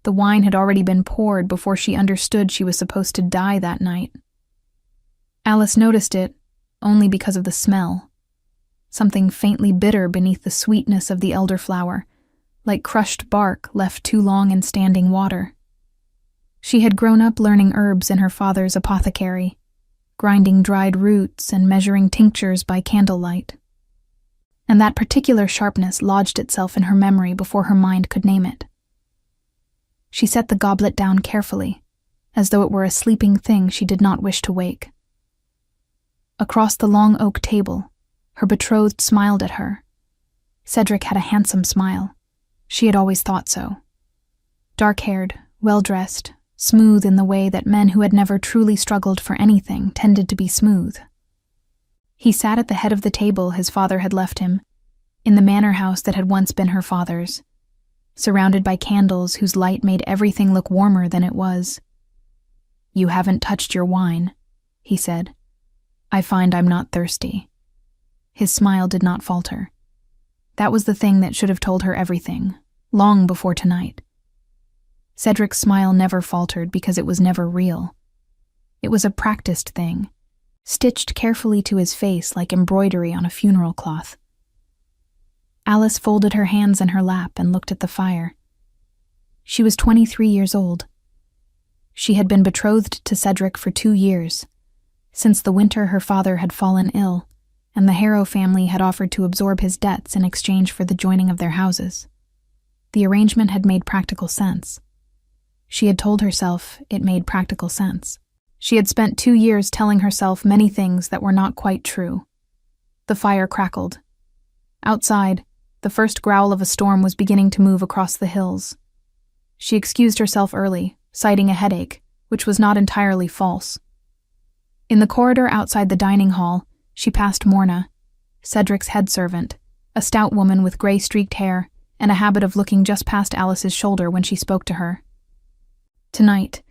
The wine had already been poured before she understood she was supposed to die that night. Alice noticed it only because of the smell. Something faintly bitter beneath the sweetness of the elderflower, like crushed bark left too long in standing water. She had grown up learning herbs in her father's apothecary, grinding dried roots and measuring tinctures by candlelight. And that particular sharpness lodged itself in her memory before her mind could name it. She set the goblet down carefully, as though it were a sleeping thing she did not wish to wake. Across the long oak table, her betrothed smiled at her. Cedric had a handsome smile. She had always thought so. Dark-haired, well-dressed, smooth in the way that men who had never truly struggled for anything tended to be smooth. He sat at the head of the table his father had left him, in the manor house that had once been her father's, surrounded by candles whose light made everything look warmer than it was. "You haven't touched your wine," he said. "I find I'm not thirsty." His smile did not falter. That was the thing that should have told her everything, long before tonight. Cedric's smile never faltered because it was never real. It was a practiced thing, stitched carefully to his face like embroidery on a funeral cloth. Alice folded her hands in her lap and looked at the fire. She was 23 years old. She had been betrothed to Cedric for 2 years, since the winter her father had fallen ill, and the Harrow family had offered to absorb his debts in exchange for the joining of their houses. The arrangement had made practical sense. She had told herself it made practical sense. She had spent 2 years telling herself many things that were not quite true. The fire crackled. Outside, the first growl of a storm was beginning to move across the hills. She excused herself early, citing a headache, which was not entirely false. In the corridor outside the dining hall, she passed Morna, Cedric's head servant, a stout woman with gray-streaked hair and a habit of looking just past Alice's shoulder when she spoke to her. Tonight,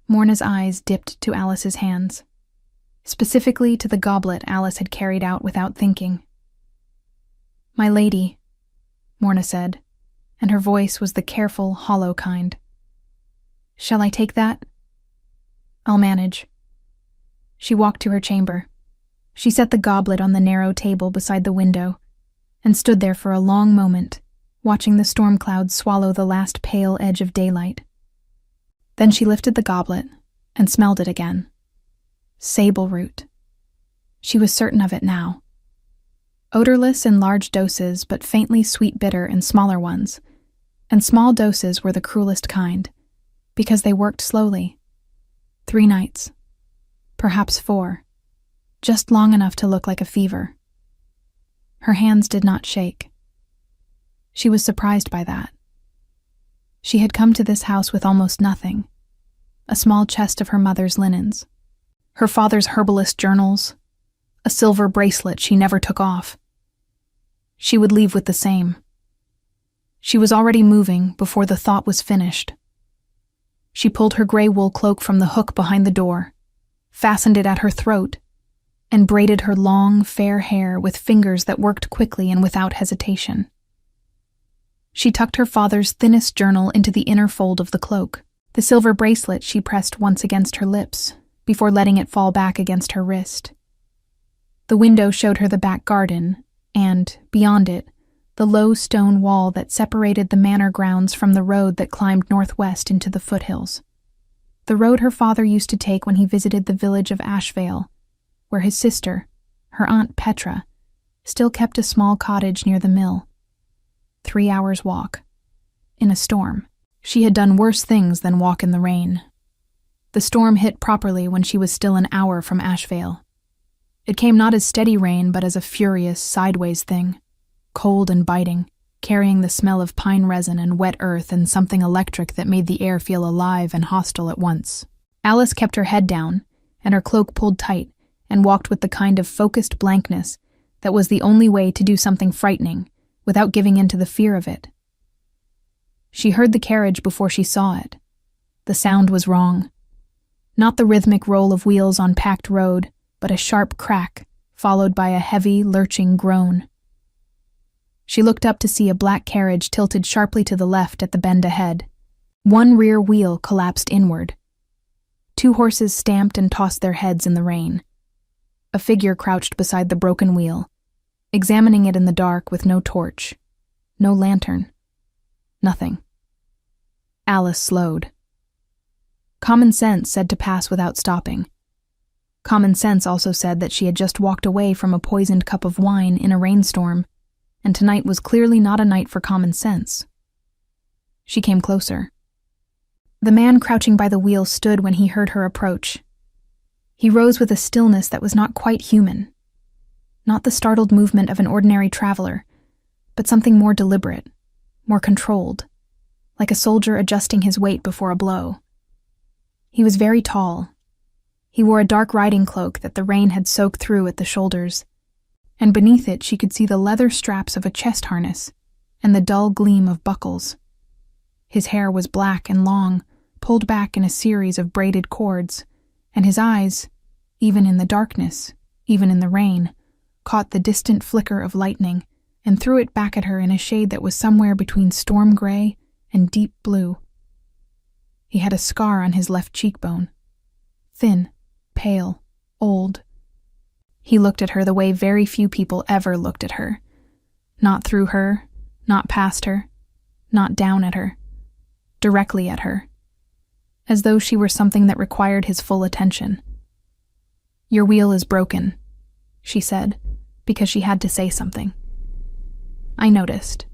Morna's eyes dipped to Alice's hands, specifically to the goblet Alice had carried out without thinking. "My lady," Morna said, and her voice was the careful, hollow kind. "Shall I take that?" "I'll manage." She walked to her chamber. She set the goblet on the narrow table beside the window and stood there for a long moment, watching the storm clouds swallow the last pale edge of daylight. Then she lifted the goblet and smelled it again. Sable root. She was certain of it now. Odorless in large doses, but faintly sweet bitter in smaller ones, and small doses were the cruelest kind, because they worked slowly. 3 nights. Perhaps 4. Just long enough to look like a fever. Her hands did not shake. She was surprised by that. She had come to this house with almost nothing. A small chest of her mother's linens, her father's herbalist journals, a silver bracelet she never took off. She would leave with the same. She was already moving before the thought was finished. She pulled her gray wool cloak from the hook behind the door, fastened it at her throat, and braided her long, fair hair with fingers that worked quickly and without hesitation. She tucked her father's thinnest journal into the inner fold of the cloak. The silver bracelet she pressed once against her lips, before letting it fall back against her wrist. The window showed her the back garden, and, beyond it, the low stone wall that separated the manor grounds from the road that climbed northwest into the foothills. The road her father used to take when he visited the village of Ashvale, where his sister, her Aunt Petra, still kept a small cottage near the mill. 3 hours' walk. In a storm. She had done worse things than walk in the rain. The storm hit properly when she was still an hour from Ashvale. It came not as steady rain, but as a furious, sideways thing, cold and biting, carrying the smell of pine resin and wet earth and something electric that made the air feel alive and hostile at once. Alice kept her head down, and her cloak pulled tight, and walked with the kind of focused blankness that was the only way to do something frightening, without giving in to the fear of it. She heard the carriage before she saw it. The sound was wrong. Not the rhythmic roll of wheels on packed road, but a sharp crack, followed by a heavy, lurching groan. She looked up to see a black carriage tilted sharply to the left at the bend ahead, One rear wheel collapsed inward. Two horses stamped and tossed their heads in the rain. A figure crouched beside the broken wheel, examining it in the dark with no torch, no lantern, nothing. Alice slowed. Common sense said to pass without stopping. Common sense also said that she had just walked away from a poisoned cup of wine in a rainstorm, and tonight was clearly not a night for common sense. She came closer. The man crouching by the wheel stood when he heard her approach. He rose with a stillness that was not quite human. Not the startled movement of an ordinary traveler, but something more deliberate, more controlled, like a soldier adjusting his weight before a blow. He was very tall. He wore a dark riding cloak that the rain had soaked through at the shoulders, and beneath it she could see the leather straps of a chest harness and the dull gleam of buckles. His hair was black and long, pulled back in a series of braided cords, and his eyes, even in the darkness, even in the rain, caught the distant flicker of lightning and threw it back at her in a shade that was somewhere between storm gray and deep blue. He had a scar on his left cheekbone. Thin, pale, old. He looked at her the way very few people ever looked at her. Not through her, not past her, not down at her. Directly at her. As though she were something that required his full attention. "Your wheel is broken," she said, because she had to say something. I noticed.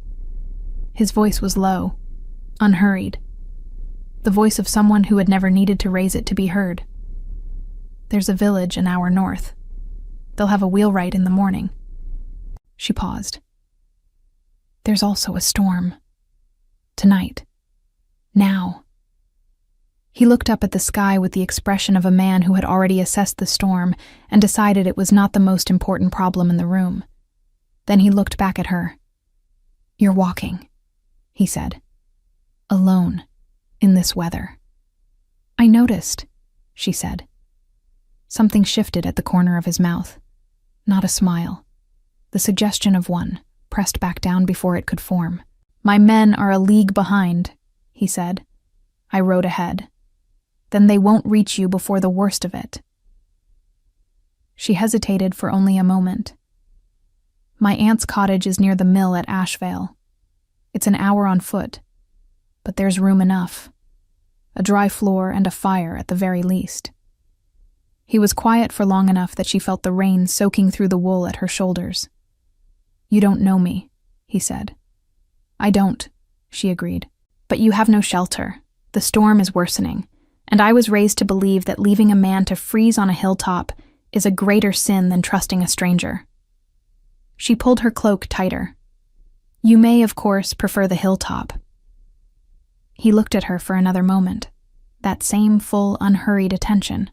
His voice was low, unhurried. The voice of someone who had never needed to raise it to be heard. "There's a village an hour north. They'll have a wheelwright in the morning." She paused. "There's also a storm. Tonight. Now." He looked up at the sky with the expression of a man who had already assessed the storm and decided it was not the most important problem in the room. Then he looked back at her. "You're walking," he said. "Alone, in this weather." "I noticed," she said. Something shifted at the corner of his mouth. Not a smile. The suggestion of one, pressed back down before it could form. "My men are a league behind," he said. "I rode ahead. Then they won't reach you before the worst of it." She hesitated for only a moment. "My aunt's cottage is near the mill at Ashvale. It's an hour on foot, but there's room enough. A dry floor and a fire at the very least." He was quiet for long enough that she felt the rain soaking through the wool at her shoulders. "You don't know me," he said. "I don't," she agreed. "But you have no shelter. The storm is worsening, and I was raised to believe that leaving a man to freeze on a hilltop is a greater sin than trusting a stranger." She pulled her cloak tighter. "You may, of course, prefer the hilltop." He looked at her for another moment, that same full, unhurried attention.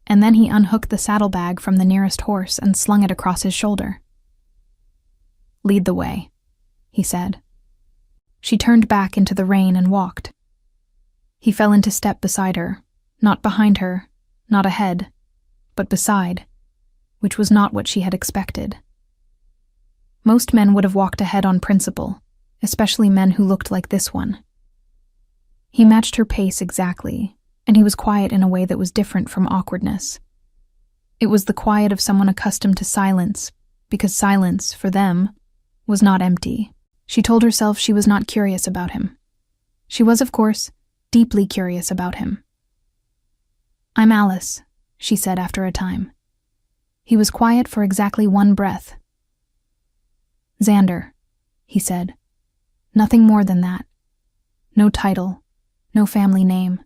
And then he unhooked the saddlebag from the nearest horse and slung it across his shoulder. "Lead the way," he said. She turned back into the rain and walked. He fell into step beside her, not behind her, not ahead, but beside, which was not what she had expected. Most men would have walked ahead on principle, especially men who looked like this one. He matched her pace exactly, and he was quiet in a way that was different from awkwardness. It was the quiet of someone accustomed to silence, because silence, for them, was not empty. She told herself she was not curious about him. She was, of course, deeply curious about him. "I'm Alice," she said after a time. He was quiet for exactly one breath. "Xander," he said. Nothing more than that. No title, no family name,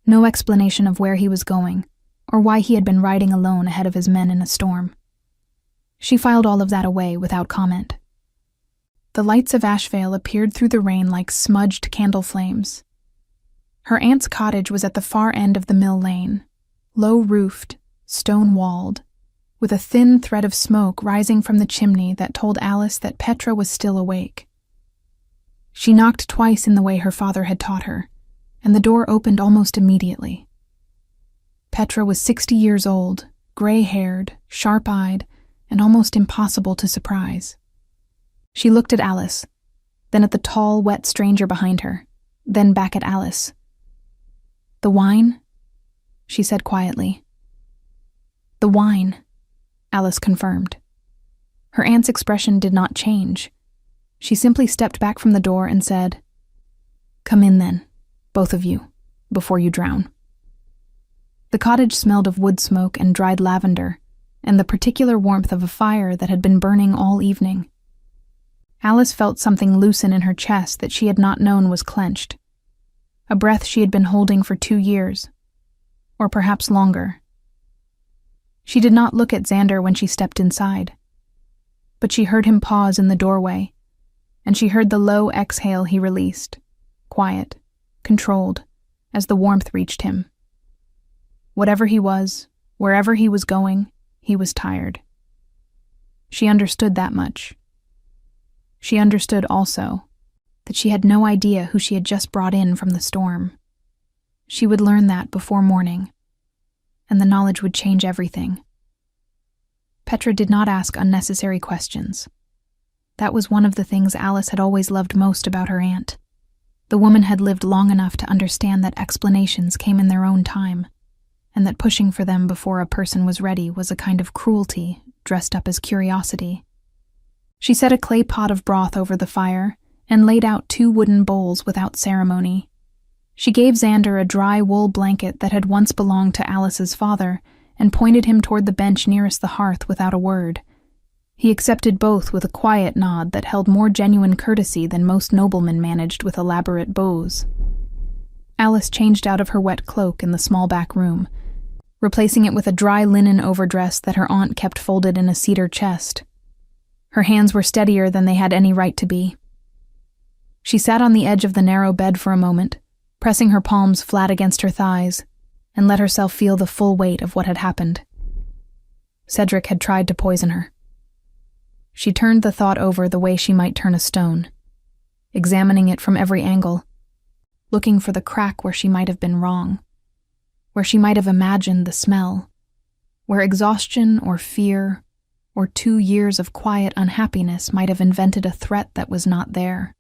no explanation of where he was going, or why he had been riding alone ahead of his men in a storm. She filed all of that away without comment. The lights of Ashvale appeared through the rain like smudged candle flames. Her aunt's cottage was at the far end of the mill lane, low-roofed, stone-walled, with a thin thread of smoke rising from the chimney that told Alice that Petra was still awake. She knocked twice in the way her father had taught her, and the door opened almost immediately. Petra was 60 years old, gray-haired, sharp-eyed, and almost impossible to surprise. She looked at Alice, then at the tall, wet stranger behind her, then back at Alice. "The wine?" she said quietly. "The wine," Alice confirmed. Her aunt's expression did not change. She simply stepped back from the door and said, "Come in then, both of you, before you drown." The cottage smelled of wood smoke and dried lavender, and the particular warmth of a fire that had been burning all evening. Alice felt something loosen in her chest that she had not known was clenched. A breath she had been holding for 2 years, or perhaps longer. She did not look at Xander when she stepped inside, but she heard him pause in the doorway, and she heard the low exhale he released, quiet, controlled, as the warmth reached him. Whatever he was, wherever he was going, he was tired. She understood that much. She understood also that she had no idea who she had just brought in from the storm. She would learn that before morning, and the knowledge would change everything. Petra did not ask unnecessary questions. That was one of the things Alice had always loved most about her aunt. The woman had lived long enough to understand that explanations came in their own time, and that pushing for them before a person was ready was a kind of cruelty dressed up as curiosity. She set a clay pot of broth over the fire and laid out 2 wooden bowls without ceremony. She gave Xander a dry wool blanket that had once belonged to Alice's father and pointed him toward the bench nearest the hearth without a word. He accepted both with a quiet nod that held more genuine courtesy than most noblemen managed with elaborate bows. Alice changed out of her wet cloak in the small back room, replacing it with a dry linen overdress that her aunt kept folded in a cedar chest. Her hands were steadier than they had any right to be. She sat on the edge of the narrow bed for a moment, pressing her palms flat against her thighs, and let herself feel the full weight of what had happened. Cedric had tried to poison her. She turned the thought over the way she might turn a stone, examining it from every angle, looking for the crack where she might have been wrong, where she might have imagined the smell, where exhaustion or fear or 2 years of quiet unhappiness might have invented a threat that was not there.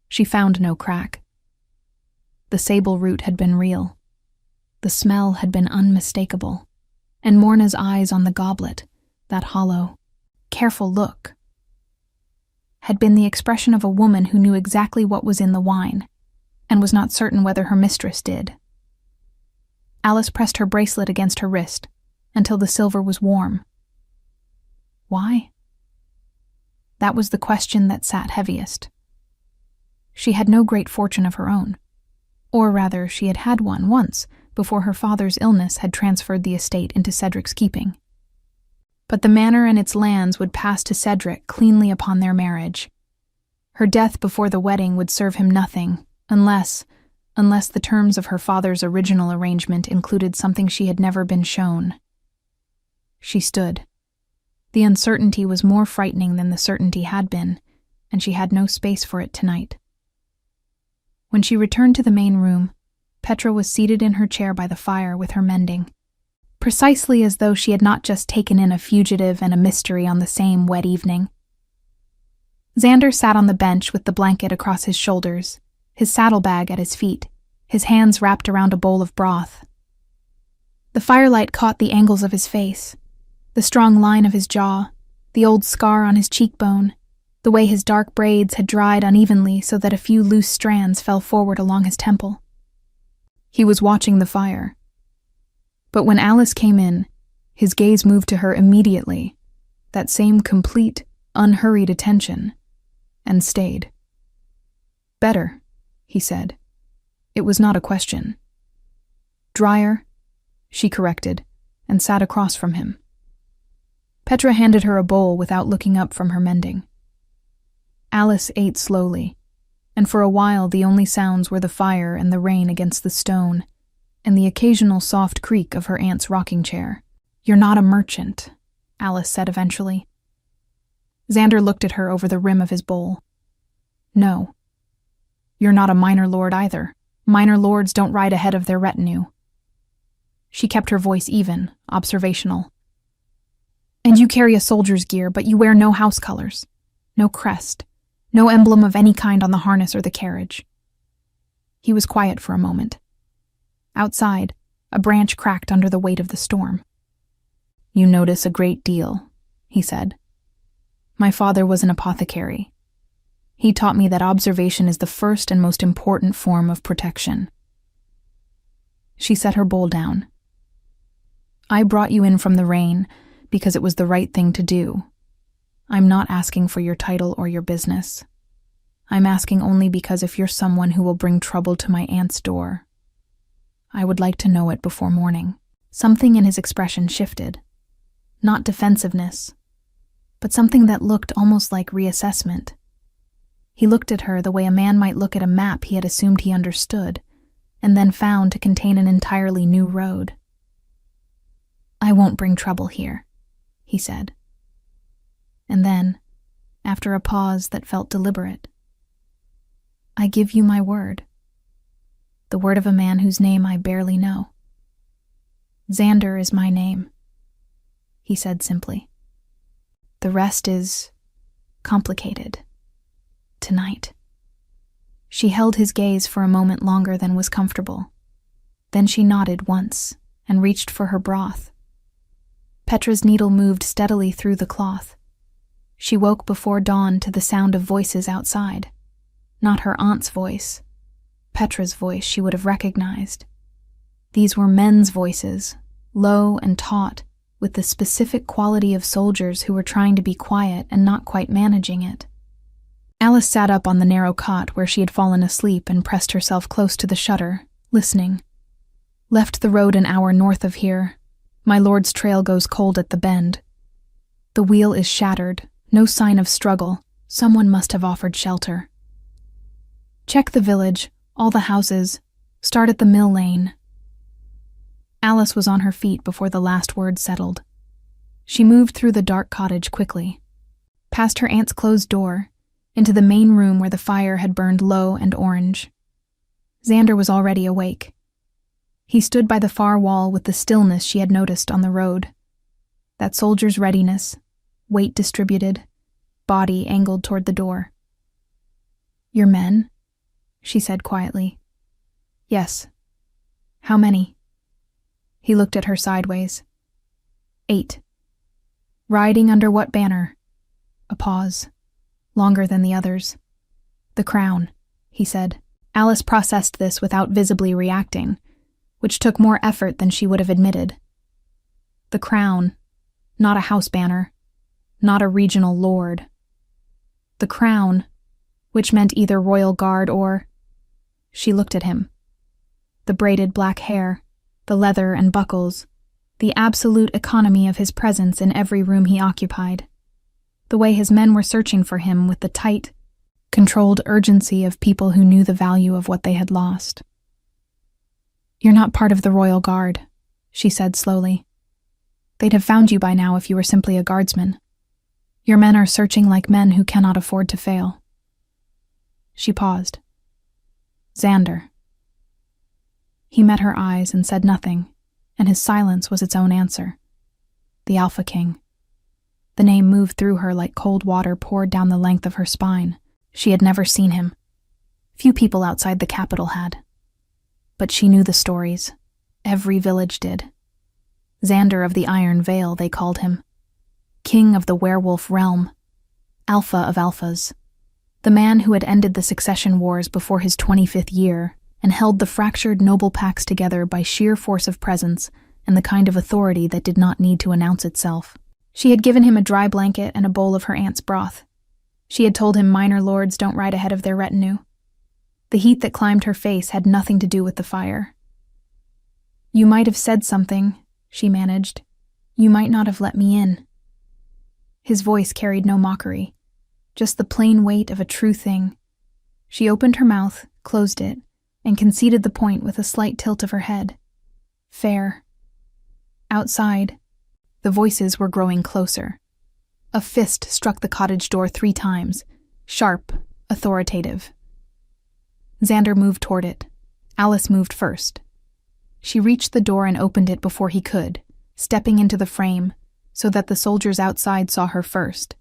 She found no crack. The sable root had been real. The smell had been unmistakable, and Morna's eyes on the goblet, that hollow, careful look, had been the expression of a woman who knew exactly what was in the wine, and was not certain whether her mistress did. Alice pressed her bracelet against her wrist until the silver was warm. Why? That was the question that sat heaviest. She had no great fortune of her own, or rather she had had one once before her father's illness had transferred the estate into Cedric's keeping. But the manor and its lands would pass to Cedric cleanly upon their marriage. Her death before the wedding would serve him nothing, unless the terms of her father's original arrangement included something she had never been shown. She stood. The uncertainty was more frightening than the certainty had been, and she had no space for it tonight. When she returned to the main room, Petra was seated in her chair by the fire with her mending, precisely as though she had not just taken in a fugitive and a mystery on the same wet evening. Xander sat on the bench with the blanket across his shoulders, his saddlebag at his feet, his hands wrapped around a bowl of broth. The firelight caught the angles of his face, the strong line of his jaw, the old scar on his cheekbone, the way his dark braids had dried unevenly so that a few loose strands fell forward along his temple. He was watching the fire. But when Alice came in, his gaze moved to her immediately, that same complete, unhurried attention, and stayed. "Better," he said. It was not a question. "Drier," she corrected, and sat across from him. Petra handed her a bowl without looking up from her mending. Alice ate slowly, and for a while the only sounds were the fire and the rain against the stone, and the occasional soft creak of her aunt's rocking chair. "You're not a merchant," Alice said eventually. Xander looked at her over the rim of his bowl. "No. You're not a minor lord either. Minor lords don't ride ahead of their retinue." She kept her voice even, observational. "And you carry a soldier's gear, but you wear no house colors, no crest, no emblem of any kind on the harness or the carriage. He was quiet for a moment. Outside, a branch cracked under the weight of the storm. "You notice a great deal," he said. "My father was an apothecary. He taught me that observation is the first and most important form of protection." She set her bowl down. "I brought you in from the rain because it was the right thing to do. I'm not asking for your title or your business. I'm asking only because if you're someone who will bring trouble to my aunt's door, I would like to know it before morning." Something in his expression shifted. Not defensiveness, but something that looked almost like reassessment. He looked at her the way a man might look at a map he had assumed he understood, and then found to contain an entirely new road. "I won't bring trouble here," he said. And then, after a pause that felt deliberate, "I give you my word. The word of a man whose name I barely know. Xander is my name," he said simply. "The rest is complicated. Tonight." She held his gaze for a moment longer than was comfortable. Then she nodded once and reached for her broth. Petra's needle moved steadily through the cloth. She woke before dawn to the sound of voices outside. Not her aunt's voice. Petra's voice she would have recognized. These were men's voices, low and taut, with the specific quality of soldiers who were trying to be quiet and not quite managing it. Alice sat up on the narrow cot where she had fallen asleep and pressed herself close to the shutter, listening. "Left the road an hour north of here. My lord's trail goes cold at the bend. The wheel is shattered, no sign of struggle. Someone must have offered shelter. Check the village, all the houses. Start at the mill lane." Alice was on her feet before the last word settled. She moved through the dark cottage quickly, past her aunt's closed door, into the main room where the fire had burned low and orange. Xander was already awake. He stood by the far wall with the stillness she had noticed on the road. That soldier's readiness, weight distributed, body angled toward the door. "Your men?" she said quietly. "Yes." "How many?" He looked at her sideways. 8. "Riding under what banner?" A pause, longer than the others. "The crown," he said. Alice processed this without visibly reacting, which took more effort than she would have admitted. The crown, not a house banner, not a regional lord. The crown, which meant either royal guard or... She looked at him. The braided black hair, the leather and buckles, the absolute economy of his presence in every room he occupied. The way his men were searching for him with the tight, controlled urgency of people who knew the value of what they had lost. "You're not part of the royal guard," she said slowly. "They'd have found you by now if you were simply a guardsman. Your men are searching like men who cannot afford to fail." She paused. "Xander." He met her eyes and said nothing, and his silence was its own answer. The AlphaKing. The name moved through her like cold water poured down the length of her spine. She had never seen him. Few people outside the capital had. But she knew the stories. Every village did. Xander of the Iron Veil, they called him. King of the werewolf realm. Alpha of alphas. The man who had ended the succession wars before his 25th year and held the fractured noble packs together by sheer force of presence and the kind of authority that did not need to announce itself. She had given him a dry blanket and a bowl of her aunt's broth. She had told him minor lords don't ride ahead of their retinue. The heat that climbed her face had nothing to do with the fire. "You might have said something," she managed. "You might not have let me in." His voice carried no mockery, just the plain weight of a true thing. She opened her mouth, closed it, and conceded the point with a slight tilt of her head. Fair. Outside, the voices were growing closer. A fist struck the cottage door 3 times, sharp, authoritative. Xander moved toward it. Alice moved first. She reached the door and opened it before he could, stepping into the frame so that the soldiers outside saw her first.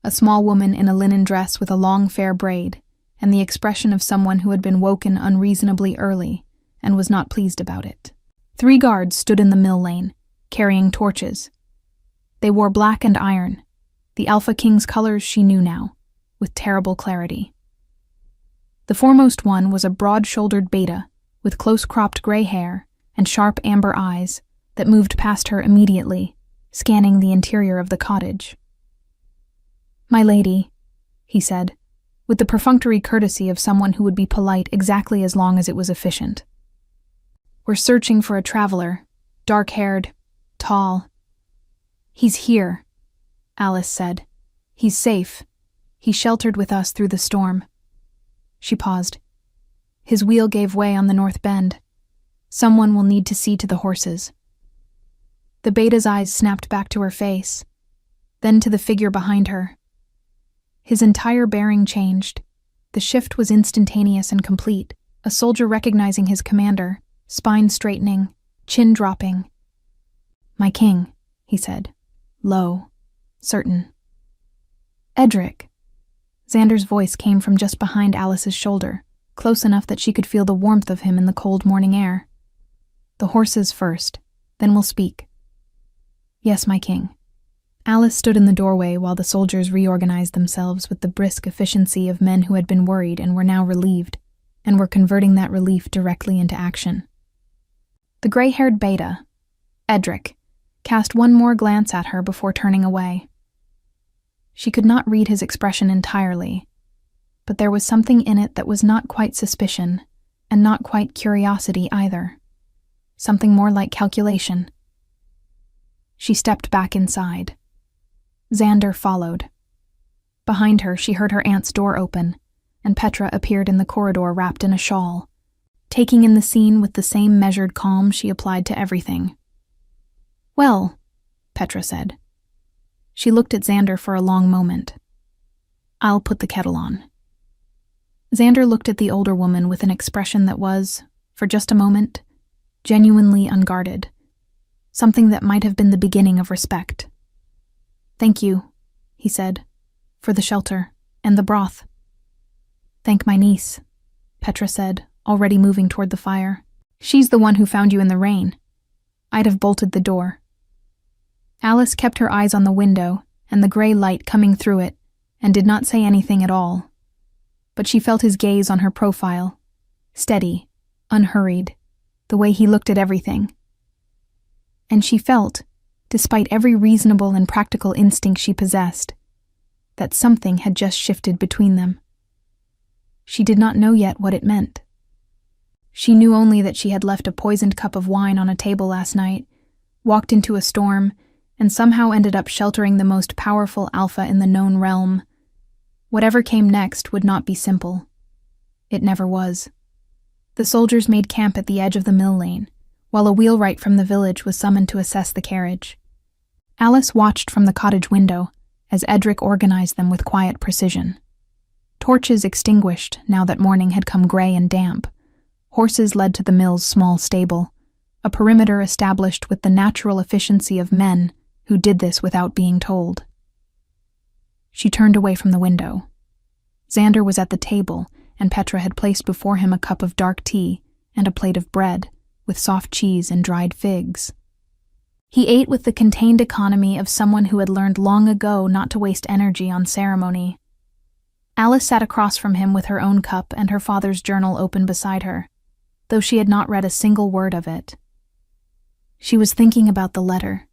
A small woman in a linen dress with a long fair braid, and the expression of someone who had been woken unreasonably early and was not pleased about it. 3 guards stood in the mill lane, carrying torches. They wore black and iron, the AlphaKing's colors she knew now, with terrible clarity. The foremost one was a broad-shouldered beta with close-cropped gray hair and sharp amber eyes that moved past her immediately, scanning the interior of the cottage. "My lady," he said, with the perfunctory courtesy of someone who would be polite exactly as long as it was efficient. "We're searching for a traveler, dark-haired, tall." "He's here," Alice said. "He's safe. He sheltered with us through the storm." She paused. "His wheel gave way on the north bend. Someone will need to see to the horses." The beta's eyes snapped back to her face, then to the figure behind her. His entire bearing changed. The shift was instantaneous and complete, a soldier recognizing his commander, spine straightening, chin dropping. "My king," he said, low, certain. "Edric." Xander's voice came from just behind Alice's shoulder, close enough that she could feel the warmth of him in the cold morning air. "The horses first, then we'll speak." "Yes, my king." Alice stood in the doorway while the soldiers reorganized themselves with the brisk efficiency of men who had been worried and were now relieved, and were converting that relief directly into action. The gray-haired beta, Edric, cast one more glance at her before turning away. She could not read his expression entirely, but there was something in it that was not quite suspicion, and not quite curiosity either. Something more like calculation. She stepped back inside. Xander followed. Behind her, she heard her aunt's door open, and Petra appeared in the corridor wrapped in a shawl, taking in the scene with the same measured calm she applied to everything. "Well," Petra said. She looked at Xander for a long moment. "I'll put the kettle on." Xander looked at the older woman with an expression that was, for just a moment, genuinely unguarded, something that might have been the beginning of respect. "Thank you," he said, "for the shelter and the broth." "Thank my niece," Petra said, already moving toward the fire. "She's the one who found you in the rain. I'd have bolted the door." Alice kept her eyes on the window and the gray light coming through it and did not say anything at all. But she felt his gaze on her profile, steady, unhurried, the way he looked at everything. And she felt, despite every reasonable and practical instinct she possessed, that something had just shifted between them. She did not know yet what it meant. She knew only that she had left a poisoned cup of wine on a table last night, walked into a storm, and somehow ended up sheltering the most powerful alpha in the known realm. Whatever came next would not be simple. It never was. The soldiers made camp at the edge of the mill lane, while a wheelwright from the village was summoned to assess the carriage. Alice watched from the cottage window as Edric organized them with quiet precision. Torches extinguished now that morning had come gray and damp. Horses led to the mill's small stable, a perimeter established with the natural efficiency of men who did this without being told. She turned away from the window. Xander was at the table, and Petra had placed before him a cup of dark tea and a plate of bread, with soft cheese and dried figs. He ate with the contained economy of someone who had learned long ago not to waste energy on ceremony. Alice sat across from him with her own cup and her father's journal open beside her, though she had not read a single word of it. She was thinking about the letter.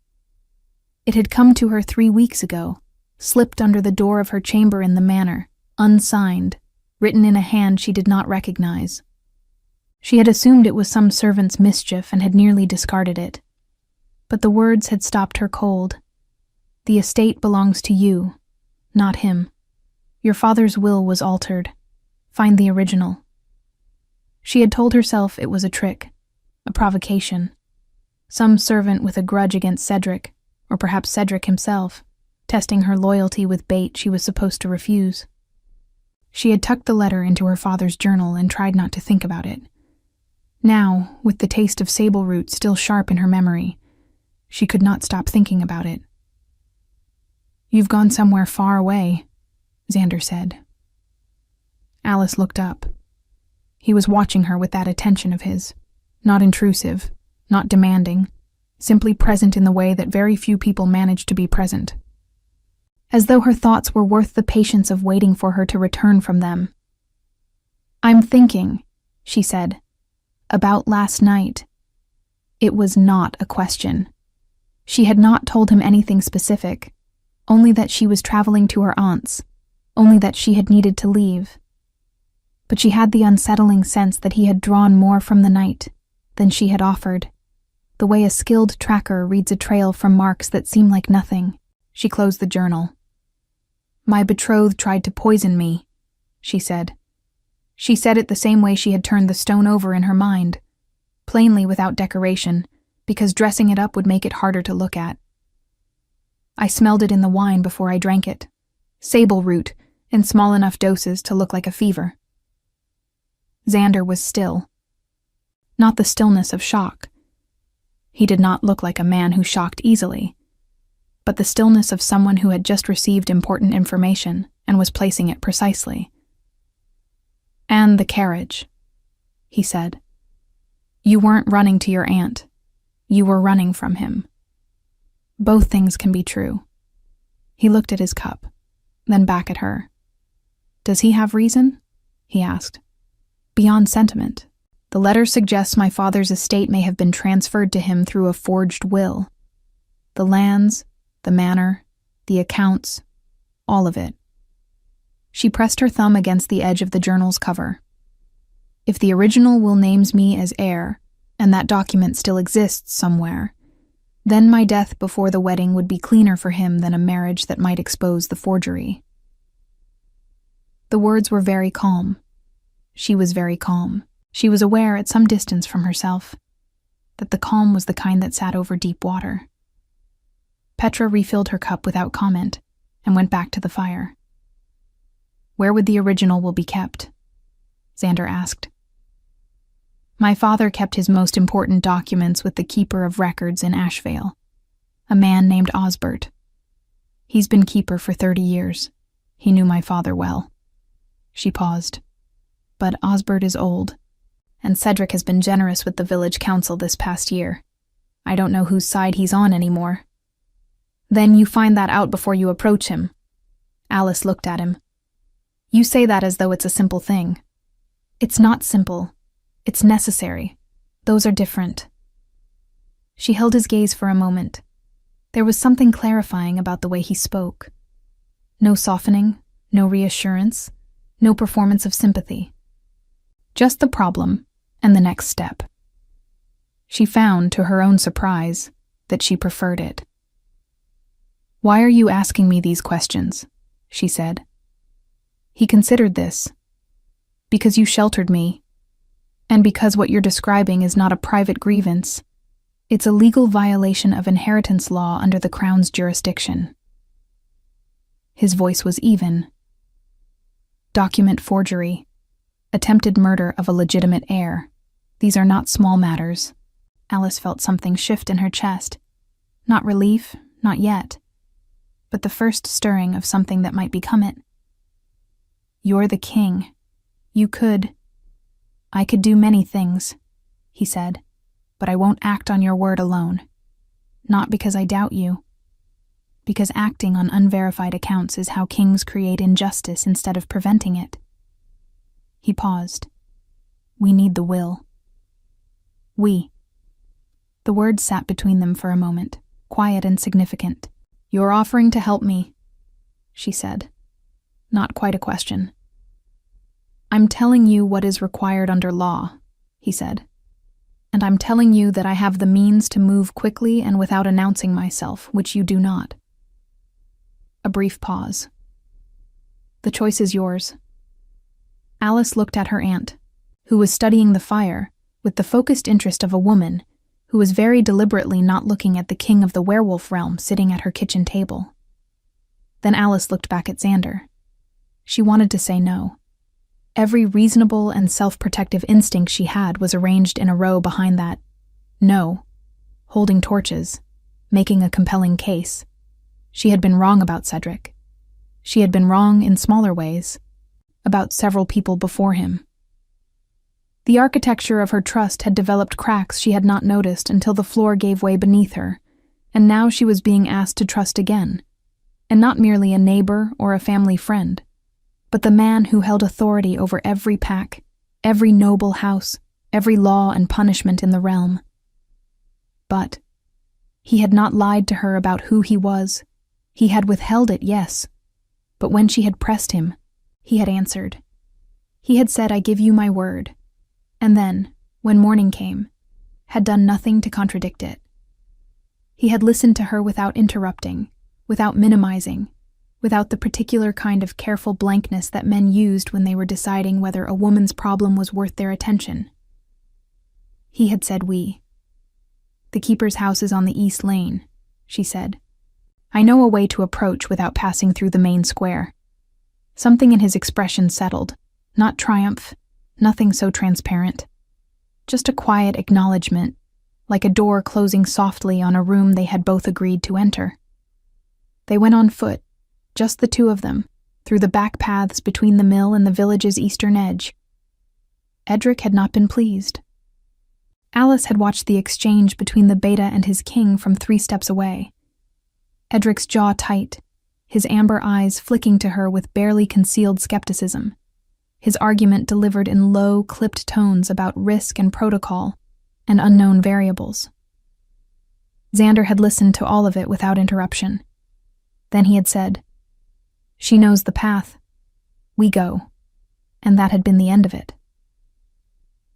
It had come to her 3 weeks ago, slipped under the door of her chamber in the manor, unsigned, written in a hand she did not recognize. She had assumed it was some servant's mischief and had nearly discarded it. But the words had stopped her cold. "The estate belongs to you, not him. Your father's will was altered. Find the original." She had told herself it was a trick, a provocation. Some servant with a grudge against Cedric, or perhaps Cedric himself, testing her loyalty with bait she was supposed to refuse. She had tucked the letter into her father's journal and tried not to think about it. Now, with the taste of sable root still sharp in her memory, she could not stop thinking about it. "You've gone somewhere far away," Xander said. Alice looked up. He was watching her with that attention of his, not intrusive, not demanding, simply present in the way that very few people manage to be present. As though her thoughts were worth the patience of waiting for her to return from them. "I'm thinking," she said, "about last night." It was not a question. She had not told him anything specific, only that she was traveling to her aunt's, only that she had needed to leave. But she had the unsettling sense that he had drawn more from the night than she had offered, the way a skilled tracker reads a trail from marks that seem like nothing. She closed the journal. "My betrothed tried to poison me," she said. She said it the same way she had turned the stone over in her mind, plainly without decoration, because dressing it up would make it harder to look at. "I smelled it in the wine before I drank it. Sable root, in small enough doses to look like a fever." Xander was still. Not the stillness of shock. He did not look like a man who shocked easily, but the stillness of someone who had just received important information and was placing it precisely. "And the carriage," he said. "You weren't running to your aunt. You were running from him. Both things can be true." He looked at his cup, then back at her. "Does he have reason?" he asked. "Beyond sentiment. The letter suggests my father's estate may have been transferred to him through a forged will. The lands, the manor, the accounts, all of it." She pressed her thumb against the edge of the journal's cover. "If the original will names me as heir, and that document still exists somewhere, then my death before the wedding would be cleaner for him than a marriage that might expose the forgery." The words were very calm. She was very calm. She was aware at some distance from herself that the calm was the kind that sat over deep water. Petra refilled her cup without comment and went back to the fire. "Where would the original will be kept?" Xander asked. "My father kept his most important documents with the keeper of records in Ashvale, a man named Osbert. He's been keeper for 30 years. He knew my father well." She paused. "But Osbert is old, and Cedric has been generous with the village council this past year. I don't know whose side he's on anymore." "Then you find that out before you approach him." Alice looked at him. "You say that as though it's a simple thing." "It's not simple. It's necessary. Those are different." She held his gaze for a moment. There was something clarifying about the way he spoke. No softening, no reassurance, no performance of sympathy. Just the problem and the next step. She found, to her own surprise, that she preferred it. "Why are you asking me these questions?" she said. He considered this. "Because you sheltered me, and because what you're describing is not a private grievance. It's a legal violation of inheritance law under the Crown's jurisdiction." His voice was even. "Document forgery, attempted murder of a legitimate heir. These are not small matters." Alice felt something shift in her chest. Not relief, not yet, but the first stirring of something that might become it. "You're the king. You could—" "I could do many things," he said, "but I won't act on your word alone. Not because I doubt you. Because acting on unverified accounts is how kings create injustice instead of preventing it." He paused. "We need the will." "We." The words sat between them for a moment, quiet and significant. "You're offering to help me," she said. Not quite a question. "I'm telling you what is required under law," he said. "And I'm telling you that I have the means to move quickly and without announcing myself, which you do not." A brief pause. "The choice is yours." Alice looked at her aunt, who was studying the fire with the focused interest of a woman who was very deliberately not looking at the king of the werewolf realm sitting at her kitchen table. Then Alice looked back at Xander. She wanted to say no. Every reasonable and self-protective instinct she had was arranged in a row behind that no, holding torches, making a compelling case. She had been wrong about Cedric. She had been wrong in smaller ways. about several people before him. The architecture of her trust had developed cracks she had not noticed until the floor gave way beneath her, and now she was being asked to trust again, and not merely a neighbor or a family friend, but the man who held authority over every pack, every noble house, every law and punishment in the realm. But he had not lied to her about who he was. He had withheld it, yes, but when she had pressed him, he had answered. He had said, "I give you my word," and then, when morning came, had done nothing to contradict it. He had listened to her without interrupting, without minimizing, without the particular kind of careful blankness that men used when they were deciding whether a woman's problem was worth their attention. He had said we. "The keeper's house is on the East Lane," she said. "I know a way to approach without passing through the main square." Something in his expression settled, not triumph, nothing so transparent. Just a quiet acknowledgement, like a door closing softly on a room they had both agreed to enter. They went on foot, just the two of them, through the back paths between the mill and the village's eastern edge. Edric had not been pleased. Alice had watched the exchange between the beta and his king from 3 steps away. Edric's jaw tight, his amber eyes flicking to her with barely concealed skepticism, his argument delivered in low, clipped tones about risk and protocol and unknown variables. Xander had listened to all of it without interruption. Then he had said, "She knows the path. We go." And that had been the end of it.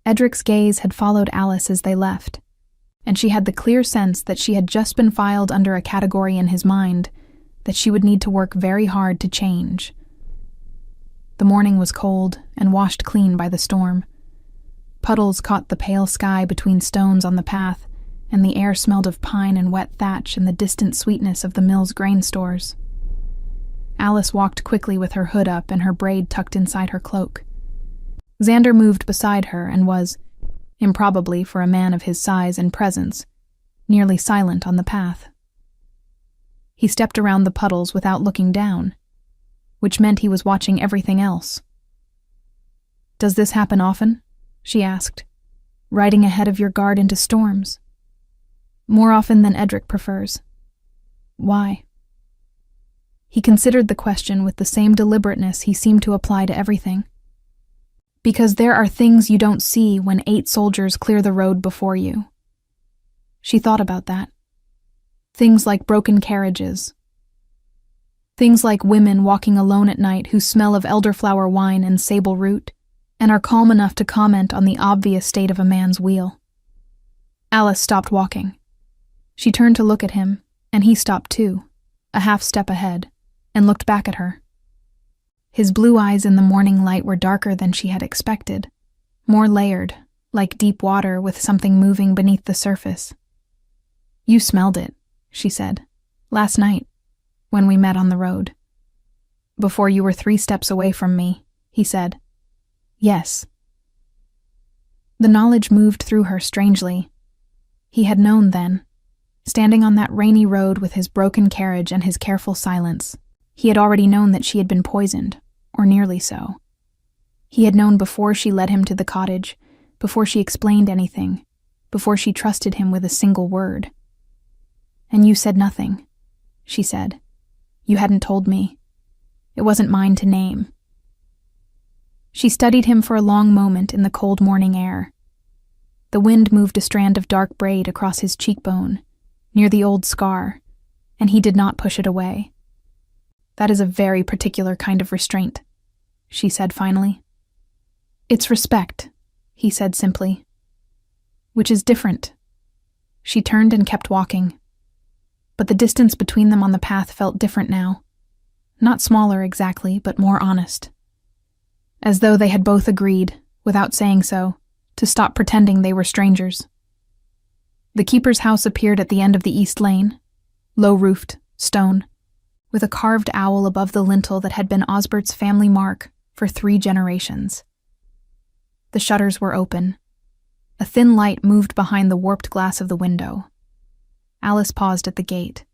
Edric's gaze had followed Alice as they left, and she had the clear sense that she had just been filed under a category in his mind that she would need to work very hard to change. The morning was cold and washed clean by the storm. Puddles caught the pale sky between stones on the path, and the air smelled of pine and wet thatch and the distant sweetness of the mill's grain stores. Alice walked quickly with her hood up and her braid tucked inside her cloak. Xander moved beside her and was, improbably for a man of his size and presence, nearly silent on the path. He stepped around the puddles without looking down, which meant he was watching everything else. "Does this happen often?" she asked, "riding ahead of your guard into storms?" "More often than Edric prefers." "Why?" He considered the question with the same deliberateness he seemed to apply to everything. "Because there are things you don't see when 8 soldiers clear the road before you." She thought about that. Things like broken carriages. Things like women walking alone at night who smell of elderflower wine and sable root, and are calm enough to comment on the obvious state of a man's wheel. Alice stopped walking. She turned to look at him, and he stopped too, a half step ahead, and looked back at her. His blue eyes in the morning light were darker than she had expected, more layered, like deep water with something moving beneath the surface. "You smelled it," she said, "last night, when we met on the road." "Before you were 3 steps away from me," he said. "Yes." The knowledge moved through her strangely. He had known then, standing on that rainy road with his broken carriage and his careful silence. He had already known that she had been poisoned, or nearly so. He had known before she led him to the cottage, before she explained anything, before she trusted him with a single word. "And you said nothing," she said. "You hadn't told me. It wasn't mine to name." She studied him for a long moment in the cold morning air. The wind moved a strand of dark braid across his cheekbone, near the old scar, and he did not push it away. "That is a very particular kind of restraint," she said finally. "It's respect," he said simply. "Which is different." She turned and kept walking. But the distance between them on the path felt different now. Not smaller exactly, but more honest. As though they had both agreed, without saying so, to stop pretending they were strangers. The keeper's house appeared at the end of the east lane, low-roofed, stone, with a carved owl above the lintel that had been Osbert's family mark for 3 generations. The shutters were open. A thin light moved behind the warped glass of the window. Alice paused at the gate.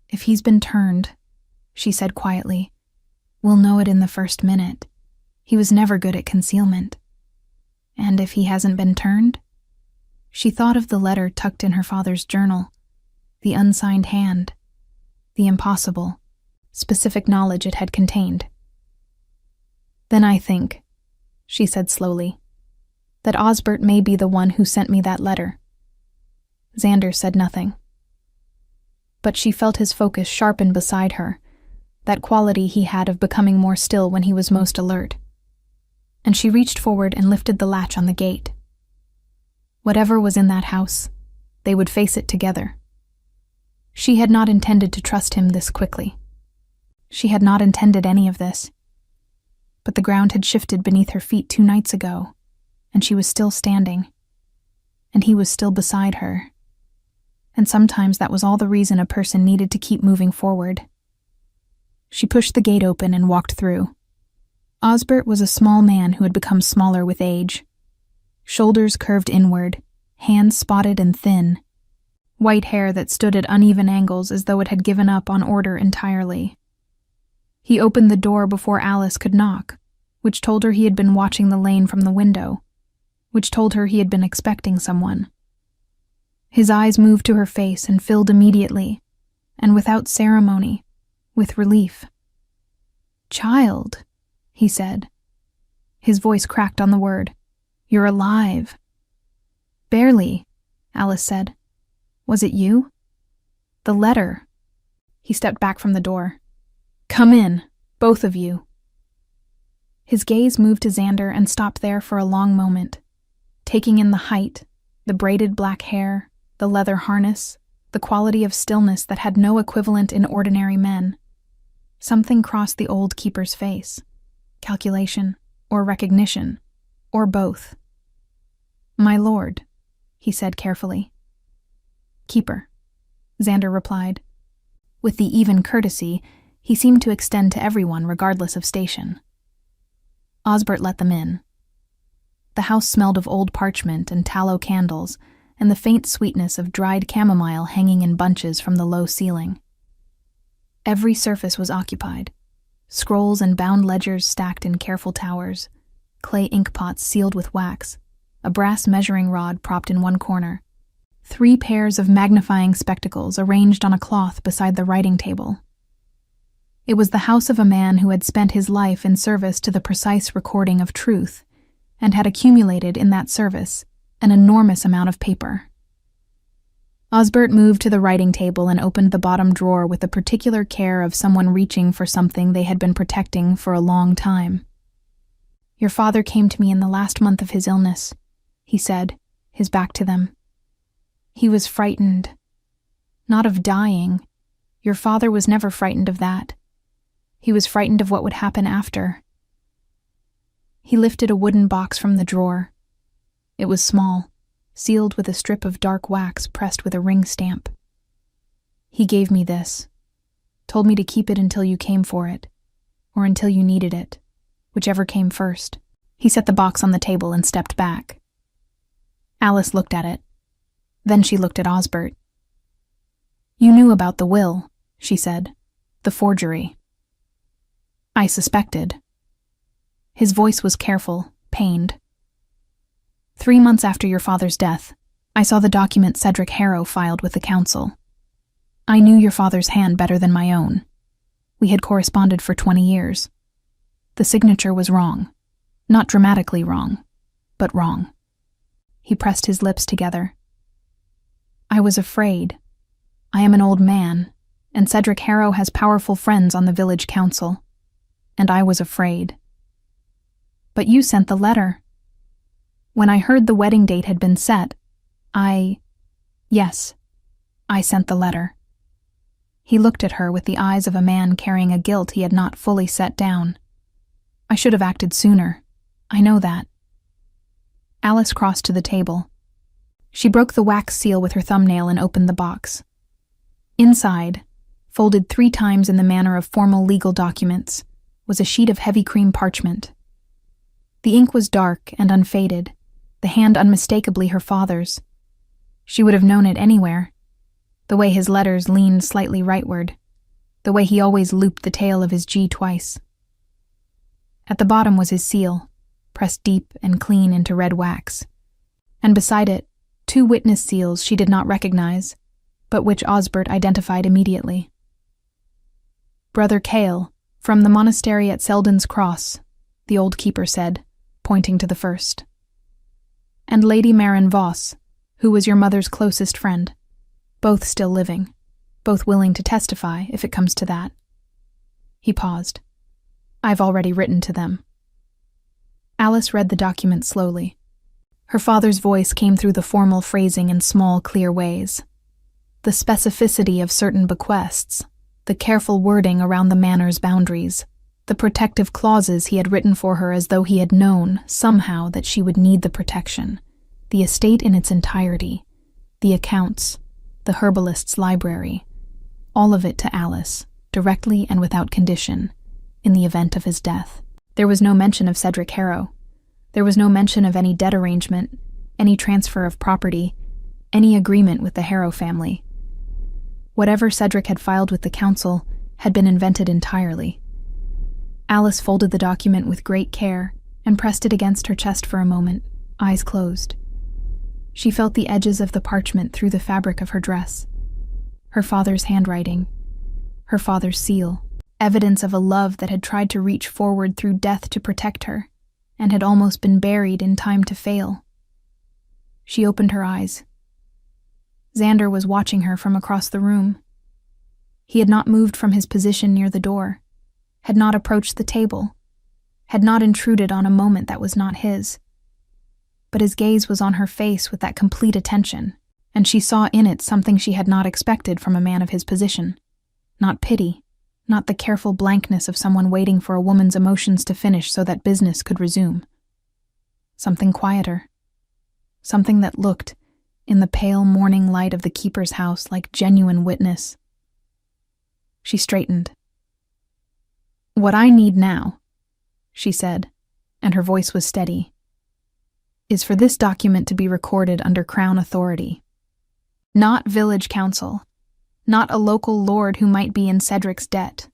"If he's been turned," she said quietly, "we'll know it in the first minute." He was never good at concealment. And if he hasn't been turned? She thought of the letter tucked in her father's journal, the unsigned hand, the impossible, specific knowledge it had contained. Then I think, she said slowly, that Osbert may be the one who sent me that letter. Xander said nothing. But she felt his focus sharpen beside her, that quality he had of becoming more still when he was most alert. And she reached forward and lifted the latch on the gate. Whatever was in that house, they would face it together. She had not intended to trust him this quickly. She had not intended any of this. But the ground had shifted beneath her feet 2 nights ago, and she was still standing. And he was still beside her. And sometimes that was all the reason a person needed to keep moving forward. She pushed the gate open and walked through. Osbert was a small man who had become smaller with age. Shoulders curved inward, hands spotted and thin. White hair that stood at uneven angles as though it had given up on order entirely. He opened the door before Alice could knock, which told her he had been watching the lane from the window, which told her he had been expecting someone. His eyes moved to her face and filled immediately, and without ceremony, with relief. "Child," he said. His voice cracked on the word. "You're alive." "Barely," Alice said. "Was it you?" "The letter." He stepped back from the door. "Come in, both of you." His gaze moved to Xander and stopped there for a long moment, taking in the height, the braided black hair, the leather harness, the quality of stillness that had no equivalent in ordinary men. Something crossed the old keeper's face. Calculation, or recognition, or both. "My lord," he said carefully. "Keeper," Xander replied. With the even courtesy he seemed to extend to everyone regardless of station. Osbert let them in. The house smelled of old parchment and tallow candles, and the faint sweetness of dried chamomile hanging in bunches from the low ceiling. Every surface was occupied. Scrolls and bound ledgers stacked in careful towers, clay ink pots sealed with wax, a brass measuring rod propped in one corner, 3 pairs of magnifying spectacles arranged on a cloth beside the writing table. It was the house of a man who had spent his life in service to the precise recording of truth, and had accumulated in that service an enormous amount of paper. Osbert moved to the writing table and opened the bottom drawer with the particular care of someone reaching for something they had been protecting for a long time. "Your father came to me in the last month of his illness," he said, his back to them. "He was frightened. Not of dying. Your father was never frightened of that. He was frightened of what would happen after." He lifted a wooden box from the drawer. It was small, sealed with a strip of dark wax pressed with a ring stamp. "He gave me this, told me to keep it until you came for it, or until you needed it, whichever came first." He set the box on the table and stepped back. Alice looked at it. Then she looked at Osbert. "You knew about the will," she said, "the forgery." "I suspected." His voice was careful, pained. 3 months after your father's death, I saw the document Cedric Harrow filed with the council. I knew your father's hand better than my own. We had corresponded for 20 years. The signature was wrong. Not dramatically wrong, but wrong. He pressed his lips together. I was afraid. I am an old man, and Cedric Harrow has powerful friends on the village council. And I was afraid. But you sent the letter. When I heard the wedding date had been set, Yes, I sent the letter. He looked at her with the eyes of a man carrying a guilt he had not fully set down. I should have acted sooner. I know that. Alice crossed to the table. She broke the wax seal with her thumbnail and opened the box. Inside, folded 3 times in the manner of formal legal documents, was a sheet of heavy cream parchment. The ink was dark and unfaded, the hand unmistakably her father's. She would have known it anywhere. The way his letters leaned slightly rightward, the way he always looped the tail of his G twice. At the bottom was his seal, pressed deep and clean into red wax. And beside it, 2 witness seals she did not recognize, but which Osbert identified immediately. Brother Cale, from the monastery at Selden's Cross, the old keeper said, pointing to the first. And Lady Marin Voss, who was your mother's closest friend, both still living, both willing to testify if it comes to that. He paused. I've already written to them. Alice read the document slowly. Her father's voice came through the formal phrasing in small, clear ways. The specificity of certain bequests, the careful wording around the manor's boundaries, the protective clauses he had written for her as though he had known, somehow, that she would need the protection, the estate in its entirety, the accounts, the herbalist's library, all of it to Alice, directly and without condition, in the event of his death. There was no mention of Cedric Harrow. There was no mention of any debt arrangement, any transfer of property, any agreement with the Harrow family. Whatever Cedric had filed with the council had been invented entirely. Alice folded the document with great care and pressed it against her chest for a moment, eyes closed. She felt the edges of the parchment through the fabric of her dress. Her father's handwriting, her father's seal, evidence of a love that had tried to reach forward through death to protect her, and had almost been buried in time to fail. She opened her eyes. Xander was watching her from across the room. He had not moved from his position near the door, had not approached the table, had not intruded on a moment that was not his. But his gaze was on her face with that complete attention, and she saw in it something she had not expected from a man of his position. Not pity, not the careful blankness of someone waiting for a woman's emotions to finish so that business could resume. Something quieter. Something that looked, in the pale morning light of the keeper's house, like genuine witness. She straightened. "What I need now," she said, and her voice was steady, "is for this document to be recorded under Crown authority. Not village council, not a local lord who might be in Cedric's debt."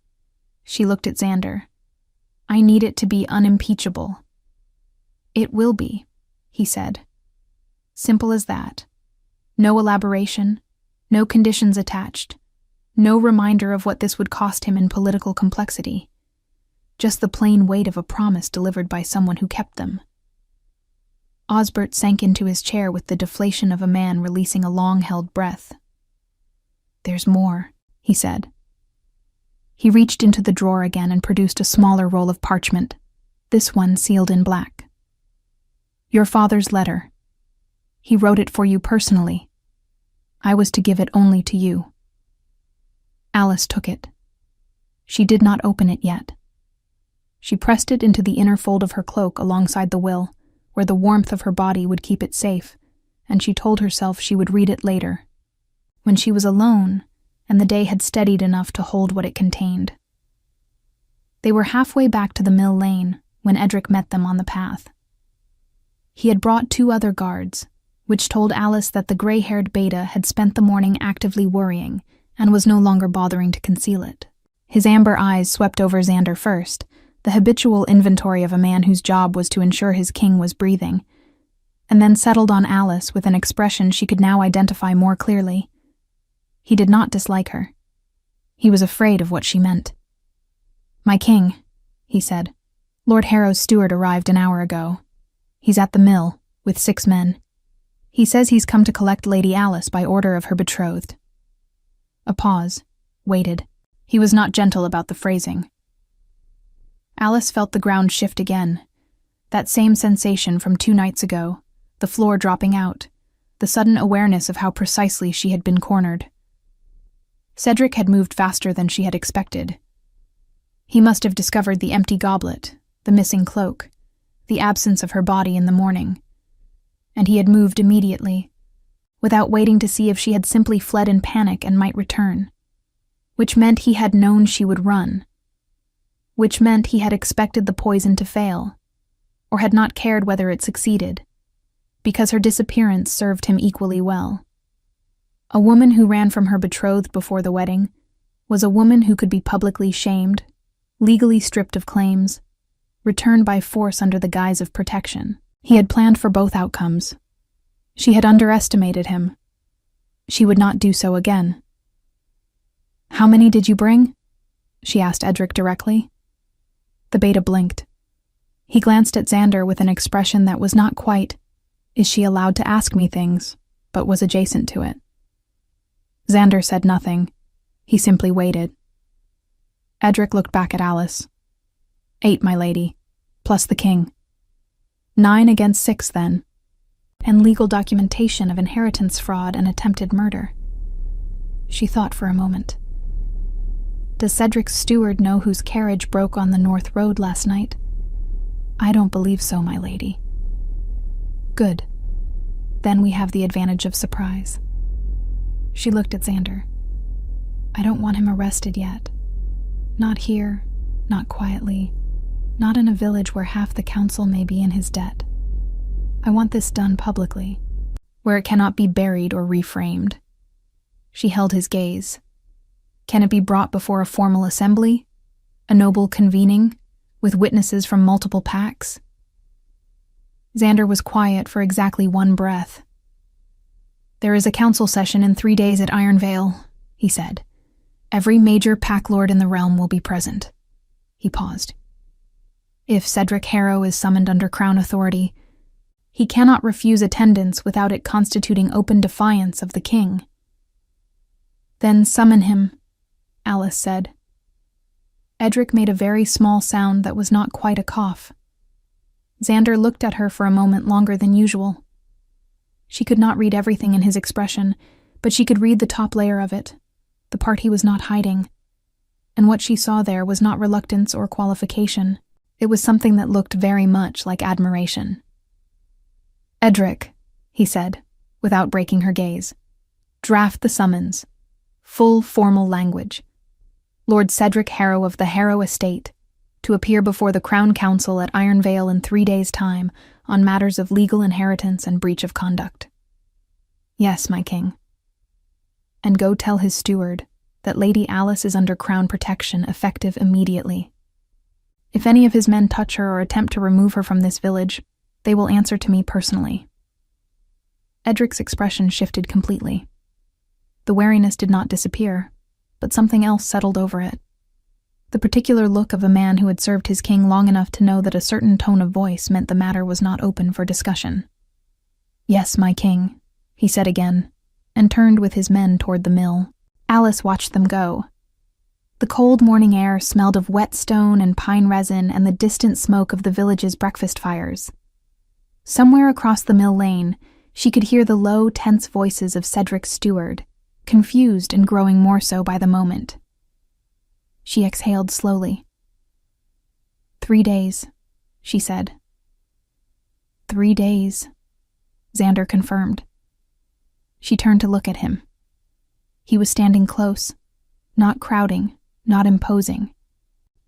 She looked at Xander. "I need it to be unimpeachable." "It will be," he said. "Simple as that. No elaboration, no conditions attached, no reminder of what this would cost him in political complexity. Just the plain weight of a promise delivered by someone who kept them." Osbert sank into his chair with the deflation of a man releasing a long-held breath. "There's more," he said. He reached into the drawer again and produced a smaller roll of parchment, this one sealed in black. "Your father's letter. He wrote it for you personally. I was to give it only to you." Alice took it. She did not open it yet. She pressed it into the inner fold of her cloak alongside the will, where the warmth of her body would keep it safe, and she told herself she would read it later, when she was alone and the day had steadied enough to hold what it contained. They were halfway back to the mill lane when Edric met them on the path. He had brought 2 other guards, which told Alice that the gray-haired beta had spent the morning actively worrying and was no longer bothering to conceal it. His amber eyes swept over Xander first, the habitual inventory of a man whose job was to ensure his king was breathing, and then settled on Alice with an expression she could now identify more clearly. He did not dislike her. He was afraid of what she meant. "My king," he said. "Lord Harrow's steward arrived an hour ago. He's at the mill, with 6 men. He says he's come to collect Lady Alice by order of her betrothed." A pause. Waited. He was not gentle about the phrasing. Alice felt the ground shift again. That same sensation from 2 nights ago, the floor dropping out, the sudden awareness of how precisely she had been cornered. Cedric had moved faster than she had expected. He must have discovered the empty goblet, the missing cloak, the absence of her body in the morning. And he had moved immediately, without waiting to see if she had simply fled in panic and might return, which meant he had known she would run, which meant he had expected the poison to fail, or had not cared whether it succeeded, because her disappearance served him equally well. A woman who ran from her betrothed before the wedding was a woman who could be publicly shamed, legally stripped of claims, return by force under the guise of protection. He had planned for both outcomes. She had underestimated him. She would not do so again. "How many did you bring?" she asked Edric directly. The beta blinked. He glanced at Xander with an expression that was not quite, "Is she allowed to ask me things?" but was adjacent to it. Xander said nothing. He simply waited. Edric looked back at Alice. 8, my lady, plus the king. 9 against 6, then. And legal documentation of inheritance fraud and attempted murder. She thought for a moment. Does Cedric's steward know whose carriage broke on the North Road last night? I don't believe so, my lady. Good. Then we have the advantage of surprise. She looked at Xander. I don't want him arrested yet. Not here, not quietly, not in a village where half the council may be in his debt. I want this done publicly, where it cannot be buried or reframed. She held his gaze. Can it be brought before a formal assembly? A noble convening, with witnesses from multiple packs? Xander was quiet for exactly one breath. There is a council session in 3 days at Ironvale, he said. Every major pack lord in the realm will be present. He paused. If Cedric Harrow is summoned under crown authority, he cannot refuse attendance without it constituting open defiance of the king. Then summon him, Alice said. Edric made a very small sound that was not quite a cough. Xander looked at her for a moment longer than usual. She could not read everything in his expression, but she could read the top layer of it, the part he was not hiding. And what she saw there was not reluctance or qualification. It was something that looked very much like admiration. Edric, he said, without breaking her gaze. Draft the summons. Full formal language. Lord Cedric Harrow of the Harrow Estate, to appear before the Crown Council at Ironvale in 3 days' time on matters of legal inheritance and breach of conduct. Yes, my king. And go tell his steward that Lady Alice is under Crown protection effective immediately. If any of his men touch her or attempt to remove her from this village, they will answer to me personally. Edric's expression shifted completely. The wariness did not disappear, but something else settled over it. The particular look of a man who had served his king long enough to know that a certain tone of voice meant the matter was not open for discussion. Yes, my king, he said again, and turned with his men toward the mill. Alice watched them go. The cold morning air smelled of wet stone and pine resin and the distant smoke of the village's breakfast fires. Somewhere across the mill lane, she could hear the low, tense voices of Cedric's steward, confused and growing more so by the moment. She exhaled slowly. 3 days, she said. 3 days, Xander confirmed. She turned to look at him. He was standing close, not crowding, not imposing,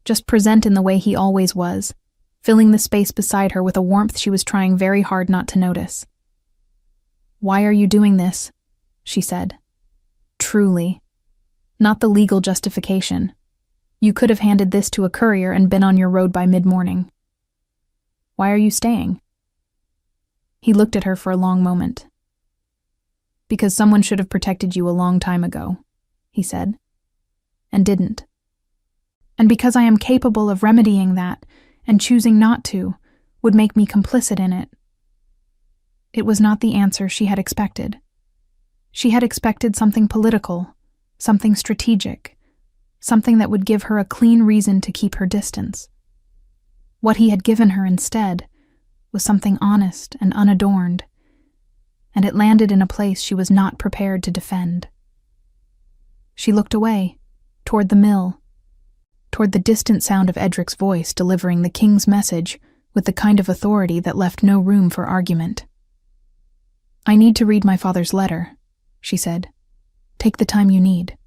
just present in the way he always was, filling the space beside her with a warmth she was trying very hard not to notice. Why are you doing this? She said. Truly. Not the legal justification. You could have handed this to a courier and been on your road by mid-morning. Why are you staying? He looked at her for a long moment. Because someone should have protected you a long time ago, he said, and didn't. And because I am capable of remedying that, and choosing not to, would make me complicit in it. It was not the answer she had expected. She had expected something political, something strategic, something that would give her a clean reason to keep her distance. What he had given her instead was something honest and unadorned, and it landed in a place she was not prepared to defend. She looked away, toward the mill, toward the distant sound of Edric's voice delivering the king's message with the kind of authority that left no room for argument. I need to read my father's letter, she said. Take the time you need.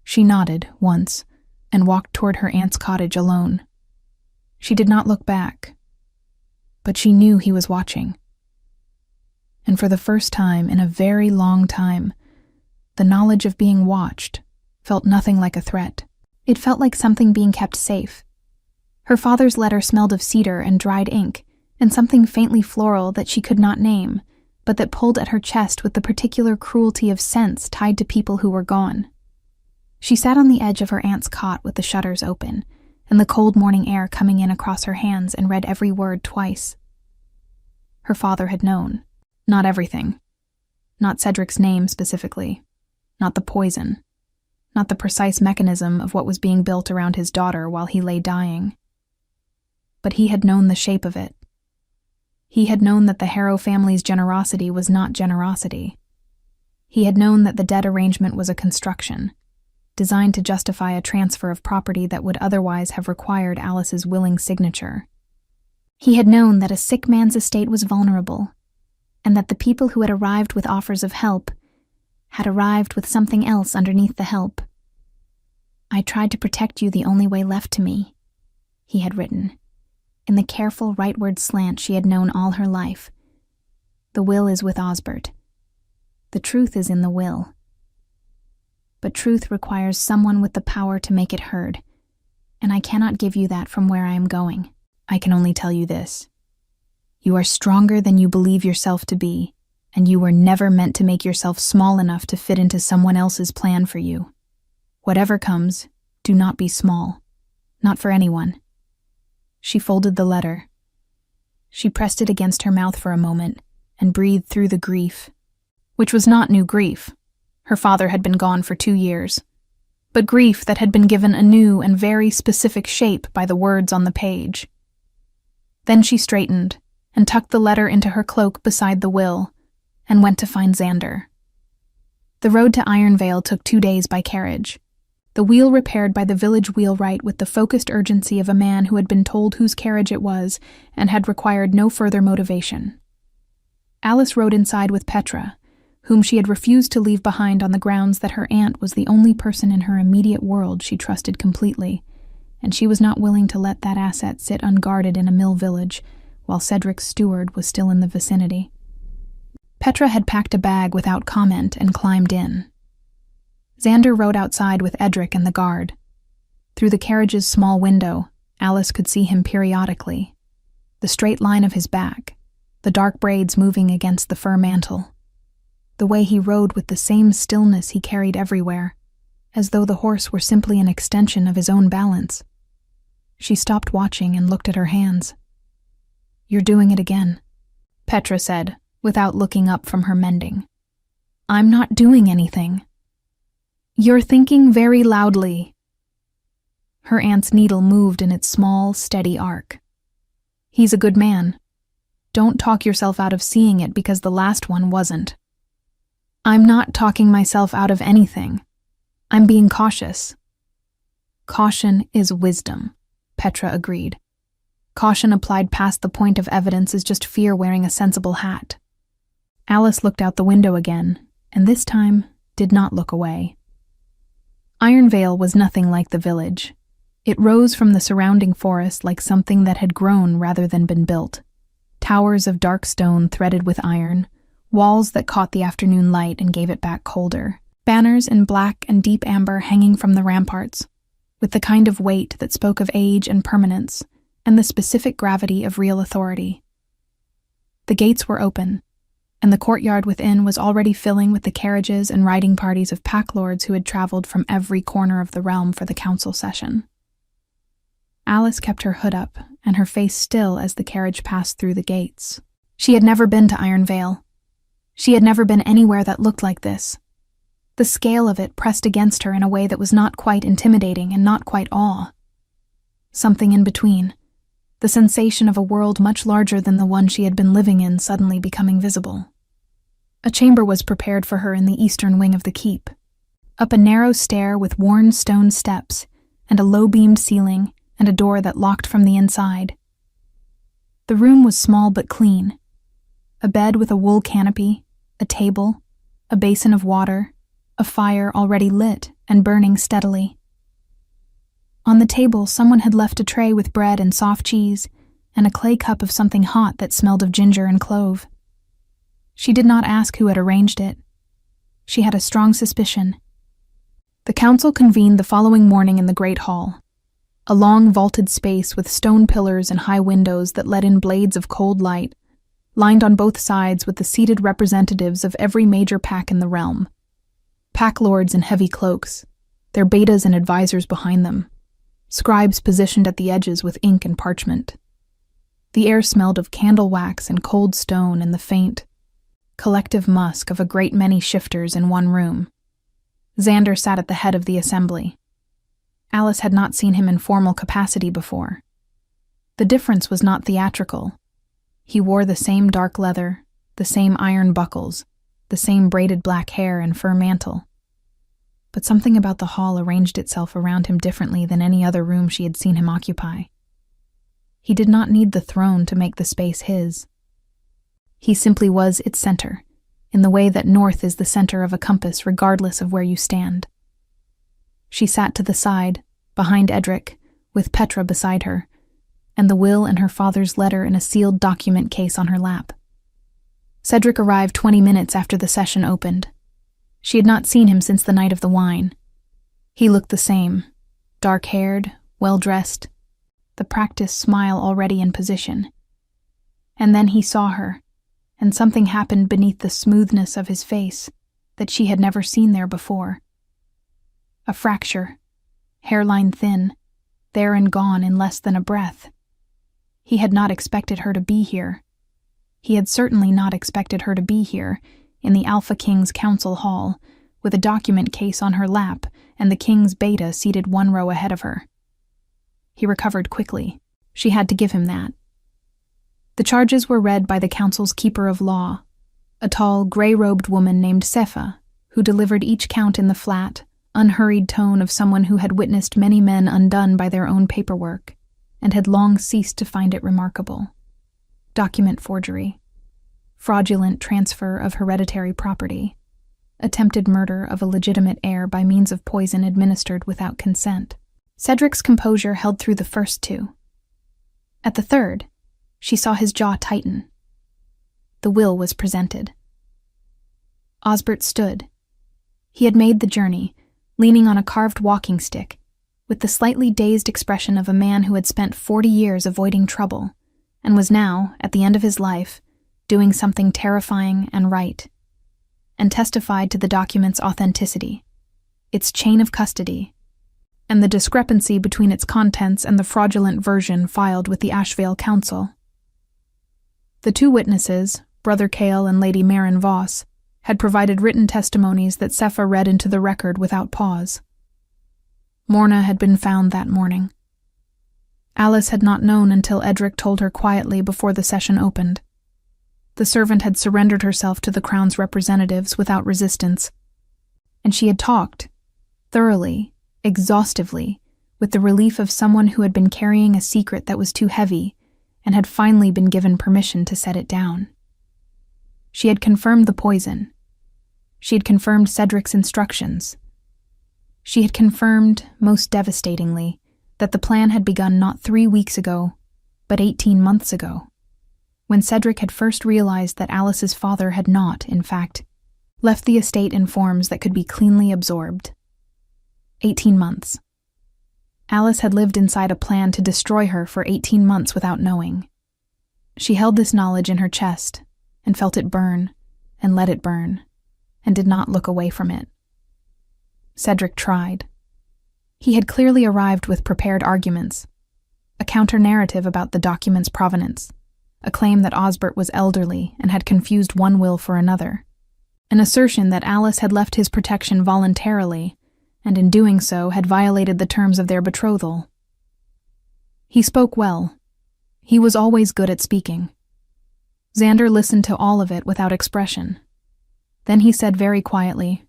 She nodded once and walked toward her aunt's cottage alone. She did not look back, but she knew he was watching. And for the first time in a very long time, the knowledge of being watched felt nothing like a threat. It felt like something being kept safe, Her father's letter smelled of cedar and dried ink, and something faintly floral that she could not name, but that pulled at her chest with the particular cruelty of sense tied to people who were gone. She sat on the edge of her aunt's cot with the shutters open, and the cold morning air coming in across her hands, and read every word twice. Her father had known. Not everything. Not Cedric's name specifically. Not the poison. Not the precise mechanism of what was being built around his daughter while he lay dying. But he had known the shape of it. He had known that the Harrow family's generosity was not generosity. He had known that the debt arrangement was a construction, designed to justify a transfer of property that would otherwise have required Alice's willing signature. He had known that a sick man's estate was vulnerable, and that the people who had arrived with offers of help had arrived with something else underneath the help. "I tried to protect you the only way left to me," he had written, in the careful rightward slant she had known all her life. "The will is with Osbert. The truth is in the will. But truth requires someone with the power to make it heard, and I cannot give you that from where I am going. I can only tell you this. You are stronger than you believe yourself to be, and you were never meant to make yourself small enough to fit into someone else's plan for you. Whatever comes, do not be small. Not for anyone." She folded the letter. She pressed it against her mouth for a moment and breathed through the grief, which was not new grief. Her father had been gone for 2 years, but grief that had been given a new and very specific shape by the words on the page. Then she straightened and tucked the letter into her cloak beside the will and went to find Xander. The road to Ironvale took 2 days by carriage, the wheel repaired by the village wheelwright with the focused urgency of a man who had been told whose carriage it was and had required no further motivation. Alice rode inside with Petra, whom she had refused to leave behind on the grounds that her aunt was the only person in her immediate world she trusted completely, and she was not willing to let that asset sit unguarded in a mill village while Cedric's steward was still in the vicinity. Petra had packed a bag without comment and climbed in. Xander rode outside with Edric and the guard. Through the carriage's small window, Alice could see him periodically. The straight line of his back, the dark braids moving against the fur mantle. The way he rode with the same stillness he carried everywhere, as though the horse were simply an extension of his own balance. She stopped watching and looked at her hands. "You're doing it again," Petra said, without looking up from her mending. "I'm not doing anything." "You're thinking very loudly." Her aunt's needle moved in its small, steady arc. "He's a good man. Don't talk yourself out of seeing it because the last one wasn't." "I'm not talking myself out of anything. I'm being cautious." "Caution is wisdom," Petra agreed. Caution applied past the point of evidence is just fear wearing a sensible hat. Alice looked out the window again, and this time did not look away. Ironvale was nothing like the village. It rose from the surrounding forest like something that had grown rather than been built. Towers of dark stone threaded with iron, walls that caught the afternoon light and gave it back colder, banners in black and deep amber hanging from the ramparts, with the kind of weight that spoke of age and permanence, and the specific gravity of real authority. The gates were open, and the courtyard within was already filling with the carriages and riding parties of pack lords who had traveled from every corner of the realm for the council session. Alice kept her hood up and her face still as the carriage passed through the gates. She had never been to Ironvale. She had never been anywhere that looked like this. The scale of it pressed against her in a way that was not quite intimidating and not quite awe. Something in between. The sensation of a world much larger than the one she had been living in suddenly becoming visible. A chamber was prepared for her in the eastern wing of the keep. Up a narrow stair with worn stone steps, and a low-beamed ceiling, and a door that locked from the inside. The room was small but clean. A bed with a wool canopy, a table, a basin of water, a fire already lit and burning steadily. On the table, someone had left a tray with bread and soft cheese, and a clay cup of something hot that smelled of ginger and clove. She did not ask who had arranged it. She had a strong suspicion. The council convened the following morning in the Great Hall. a long vaulted space with stone pillars and high windows that let in blades of cold light, lined on both sides with the seated representatives of every major pack in the realm. Pack lords in heavy cloaks, their betas and advisors behind them, scribes positioned at the edges with ink and parchment. The air smelled of candle wax and cold stone and the faint, collective musk of a great many shifters in one room. Xander sat at the head of the assembly. Alice had not seen him in formal capacity before. The difference was not theatrical. He wore the same dark leather, the same iron buckles, the same braided black hair and fur mantle. But something about the hall arranged itself around him differently than any other room she had seen him occupy. He did not need the throne to make the space his. He simply was its center, in the way that north is the center of a compass regardless of where you stand. She sat to the side, behind Edric, with Petra beside her, and the will and her father's letter in a sealed document case on her lap. Cedric arrived 20 minutes after the session opened. She had not seen him since the night of the wine. He looked the same, dark-haired, well-dressed, the practiced smile already in position. And then he saw her, and something happened beneath the smoothness of his face that she had never seen there before. A fracture, hairline thin, there and gone in less than a breath. He had not expected her to be here. He had certainly not expected her to be here, in the Alpha King's council hall, with a document case on her lap and the King's beta seated one row ahead of her. He recovered quickly. She had to give him that. The charges were read by the council's keeper of law, a tall, gray-robed woman named Sepha, who delivered each count in the flat, unhurried tone of someone who had witnessed many men undone by their own paperwork, and had long ceased to find it remarkable. Document forgery, fraudulent transfer of hereditary property, attempted murder of a legitimate heir by means of poison administered without consent. Cedric's composure held through the first two. At the third, she saw his jaw tighten. The will was presented. Osbert stood. He had made the journey, leaning on a carved walking stick, with the slightly dazed expression of a man who had spent 40 years avoiding trouble, and was now, at the end of his life, doing something terrifying and right, and testified to the document's authenticity, its chain of custody, and the discrepancy between its contents and the fraudulent version filed with the Ashvale Council. The two witnesses, Brother Cale and Lady Marin Voss, had provided written testimonies that Sepha read into the record without pause. Morna had been found that morning. Alice had not known until Edric told her quietly before the session opened. The servant had surrendered herself to the Crown's representatives without resistance, and she had talked, thoroughly, exhaustively, with the relief of someone who had been carrying a secret that was too heavy and had finally been given permission to set it down. She had confirmed the poison. She had confirmed Cedric's instructions. She had confirmed, most devastatingly, that the plan had begun not 3 weeks ago, but 18 months ago, when Cedric had first realized that Alice's father had not, in fact, left the estate in forms that could be cleanly absorbed. 18 months. Alice had lived inside a plan to destroy her for 18 months without knowing. She held this knowledge in her chest, and felt it burn, and let it burn, and did not look away from it. Cedric tried. He had clearly arrived with prepared arguments, a counter-narrative about the document's provenance, a claim that Osbert was elderly and had confused one will for another, an assertion that Alice had left his protection voluntarily, and in doing so had violated the terms of their betrothal. He spoke well. He was always good at speaking. Xander listened to all of it without expression. Then he said very quietly,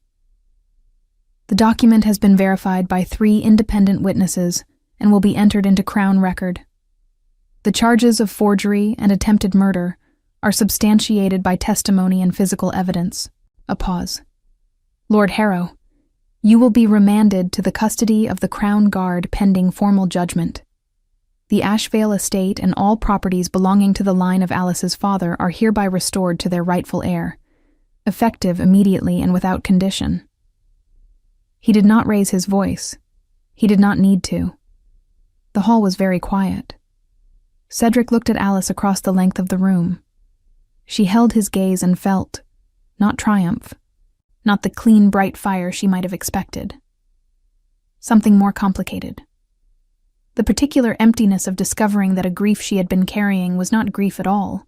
"The document has been verified by 3 independent witnesses and will be entered into Crown record. The charges of forgery and attempted murder are substantiated by testimony and physical evidence." A pause. "Lord Harrow, you will be remanded to the custody of the Crown Guard pending formal judgment. The Ashvale estate and all properties belonging to the line of Alice's father are hereby restored to their rightful heir, effective immediately and without condition." He did not raise his voice. He did not need to. The hall was very quiet. Cedric looked at Alice across the length of the room. She held his gaze and felt, not triumph, not the clean, bright fire she might have expected. Something more complicated. The particular emptiness of discovering that a grief she had been carrying was not grief at all,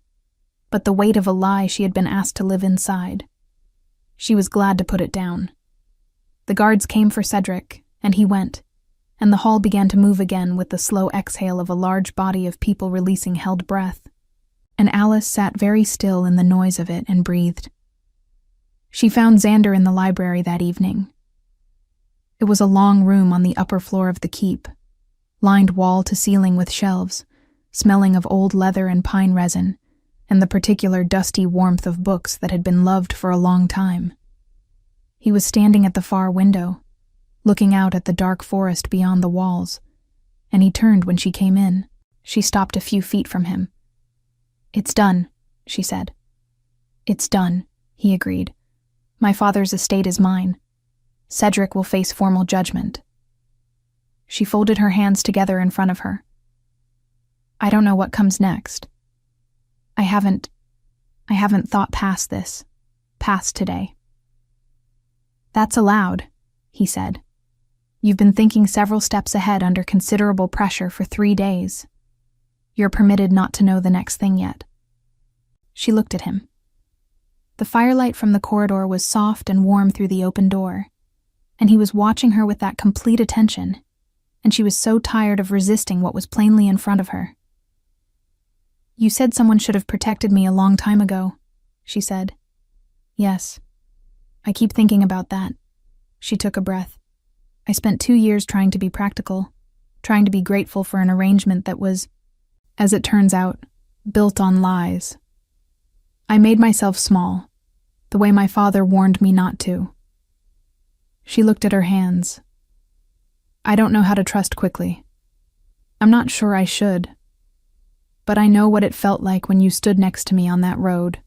but the weight of a lie she had been asked to live inside. She was glad to put it down. The guards came for Cedric, and he went, and the hall began to move again with the slow exhale of a large body of people releasing held breath, and Alice sat very still in the noise of it and breathed. She found Xander in the library that evening. It was a long room on the upper floor of the keep, lined wall to ceiling with shelves, smelling of old leather and pine resin, and the particular dusty warmth of books that had been loved for a long time. He was standing at the far window, looking out at the dark forest beyond the walls, and he turned when she came in. She stopped a few feet from him. "It's done," she said. "It's done," he agreed. "My father's estate is mine. Cedric will face formal judgment." She folded her hands together in front of her. "I don't know what comes next. I haven't thought past this, past today." "That's allowed," he said. "You've been thinking several steps ahead under considerable pressure for 3 days. You're permitted not to know the next thing yet." She looked at him. The firelight from the corridor was soft and warm through the open door, and he was watching her with that complete attention, and she was so tired of resisting what was plainly in front of her. "You said someone should have protected me a long time ago," she said. "Yes. I keep thinking about that." She took a breath. "I spent 2 years trying to be practical, trying to be grateful for an arrangement that was, as it turns out, built on lies. I made myself small, the way my father warned me not to." She looked at her hands. "I don't know how to trust quickly. I'm not sure I should. But I know what it felt like when you stood next to me on that road.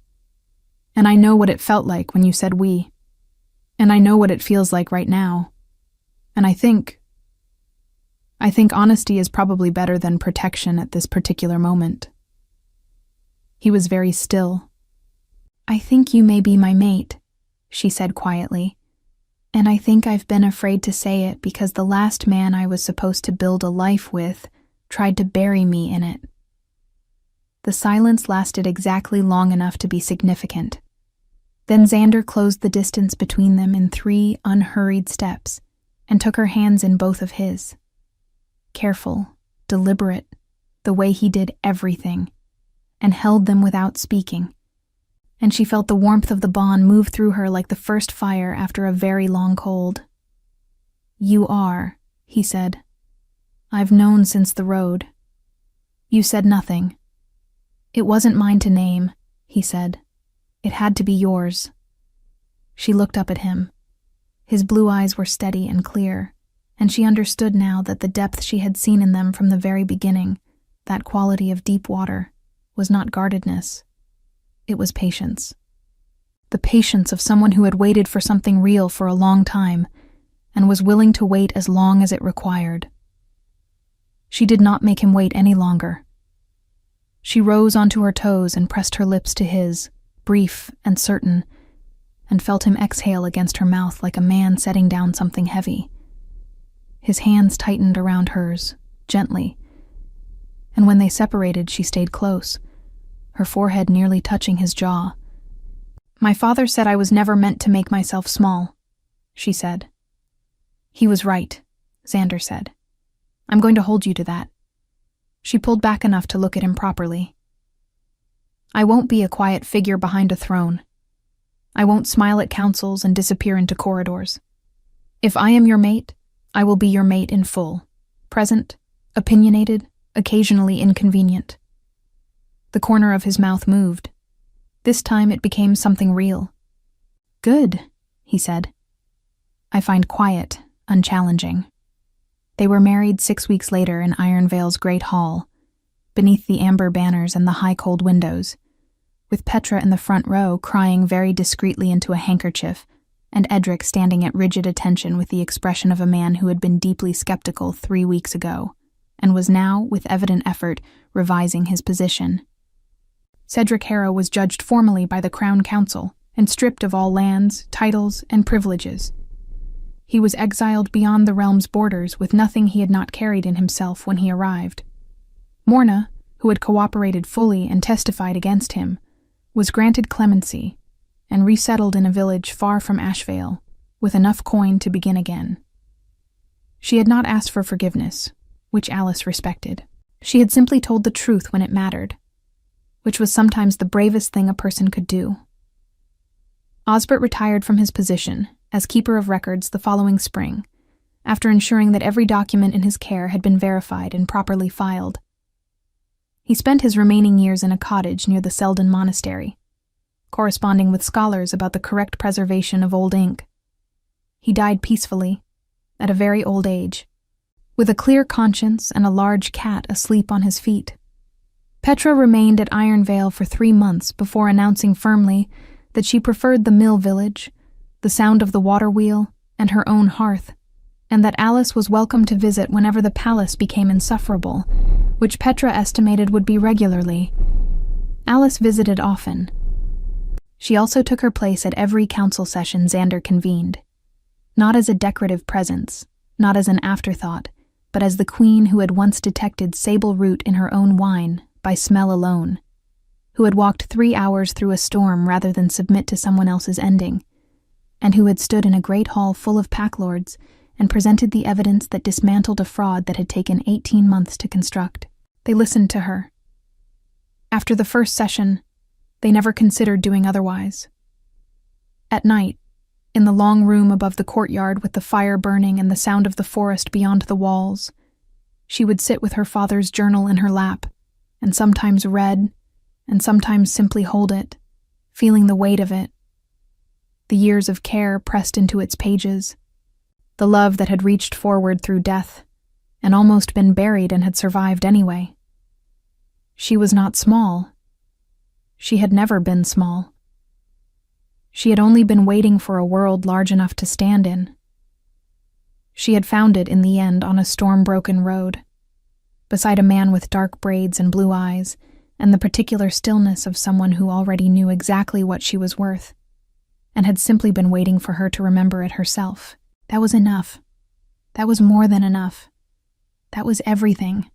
And I know what it felt like when you said we. And I know what it feels like right now. And I think honesty is probably better than protection at this particular moment." He was very still. "I think you may be my mate," she said quietly. "And I think I've been afraid to say it because the last man I was supposed to build a life with tried to bury me in it." The silence lasted exactly long enough to be significant. Then Xander closed the distance between them in 3 unhurried steps and took her hands in both of his. Careful, deliberate, the way he did everything, and held them without speaking. And she felt the warmth of the bond move through her like the first fire after a very long cold. "You are," he said. "I've known since the road. You said nothing." "It wasn't mine to name," he said. "It had to be yours." She looked up at him. His blue eyes were steady and clear, and she understood now that the depth she had seen in them from the very beginning, that quality of deep water, was not guardedness. It was patience. The patience of someone who had waited for something real for a long time, and was willing to wait as long as it required. She did not make him wait any longer. She rose onto her toes and pressed her lips to his, brief and certain, and felt him exhale against her mouth like a man setting down something heavy. His hands tightened around hers, gently, and when they separated she stayed close, her forehead nearly touching his jaw. "My father said I was never meant to make myself small," she said. "He was right," Xander said. "I'm going to hold you to that." She pulled back enough to look at him properly. "I won't be a quiet figure behind a throne. I won't smile at councils and disappear into corridors. If I am your mate, I will be your mate in full, present, opinionated, occasionally inconvenient." The corner of his mouth moved. This time it became something real. "Good," he said. "I find quiet unchallenging." They were married 6 weeks later in Ironvale's great hall, beneath the amber banners and the high cold windows, with Petra in the front row crying very discreetly into a handkerchief, and Edric standing at rigid attention with the expression of a man who had been deeply skeptical 3 weeks ago, and was now, with evident effort, revising his position. Cedric Harrow was judged formally by the Crown Council and stripped of all lands, titles, and privileges. He was exiled beyond the realm's borders with nothing he had not carried in himself when he arrived. Morna, who had cooperated fully and testified against him, was granted clemency and resettled in a village far from Ashvale, with enough coin to begin again. She had not asked for forgiveness, which Alice respected. She had simply told the truth when it mattered, which was sometimes the bravest thing a person could do. Osbert retired from his position as keeper of records the following spring, after ensuring that every document in his care had been verified and properly filed. He spent his remaining years in a cottage near the Selden Monastery, corresponding with scholars about the correct preservation of old ink. He died peacefully, at a very old age, with a clear conscience and a large cat asleep on his feet. Petra remained at Ironvale for 3 months before announcing firmly that she preferred the mill village, the sound of the water wheel, and her own hearth, and that Alice was welcome to visit whenever the palace became insufferable, which Petra estimated would be regularly. Alice visited often. She also took her place at every council session Xander convened, not as a decorative presence, not as an afterthought, but as the queen who had once detected sable root in her own wine by smell alone, who had walked 3 hours through a storm rather than submit to someone else's ending, and who had stood in a great hall full of packlords and presented the evidence that dismantled a fraud that had taken 18 months to construct. They listened to her. After the first session, they never considered doing otherwise. At night, in the long room above the courtyard with the fire burning and the sound of the forest beyond the walls, she would sit with her father's journal in her lap, and sometimes read, and sometimes simply hold it, feeling the weight of it. The years of care pressed into its pages, the love that had reached forward through death, and almost been buried and had survived anyway. She was not small. She had never been small. She had only been waiting for a world large enough to stand in. She had found it in the end on a storm-broken road, beside a man with dark braids and blue eyes, and the particular stillness of someone who already knew exactly what she was worth, and had simply been waiting for her to remember it herself. That was enough. That was more than enough. That was everything.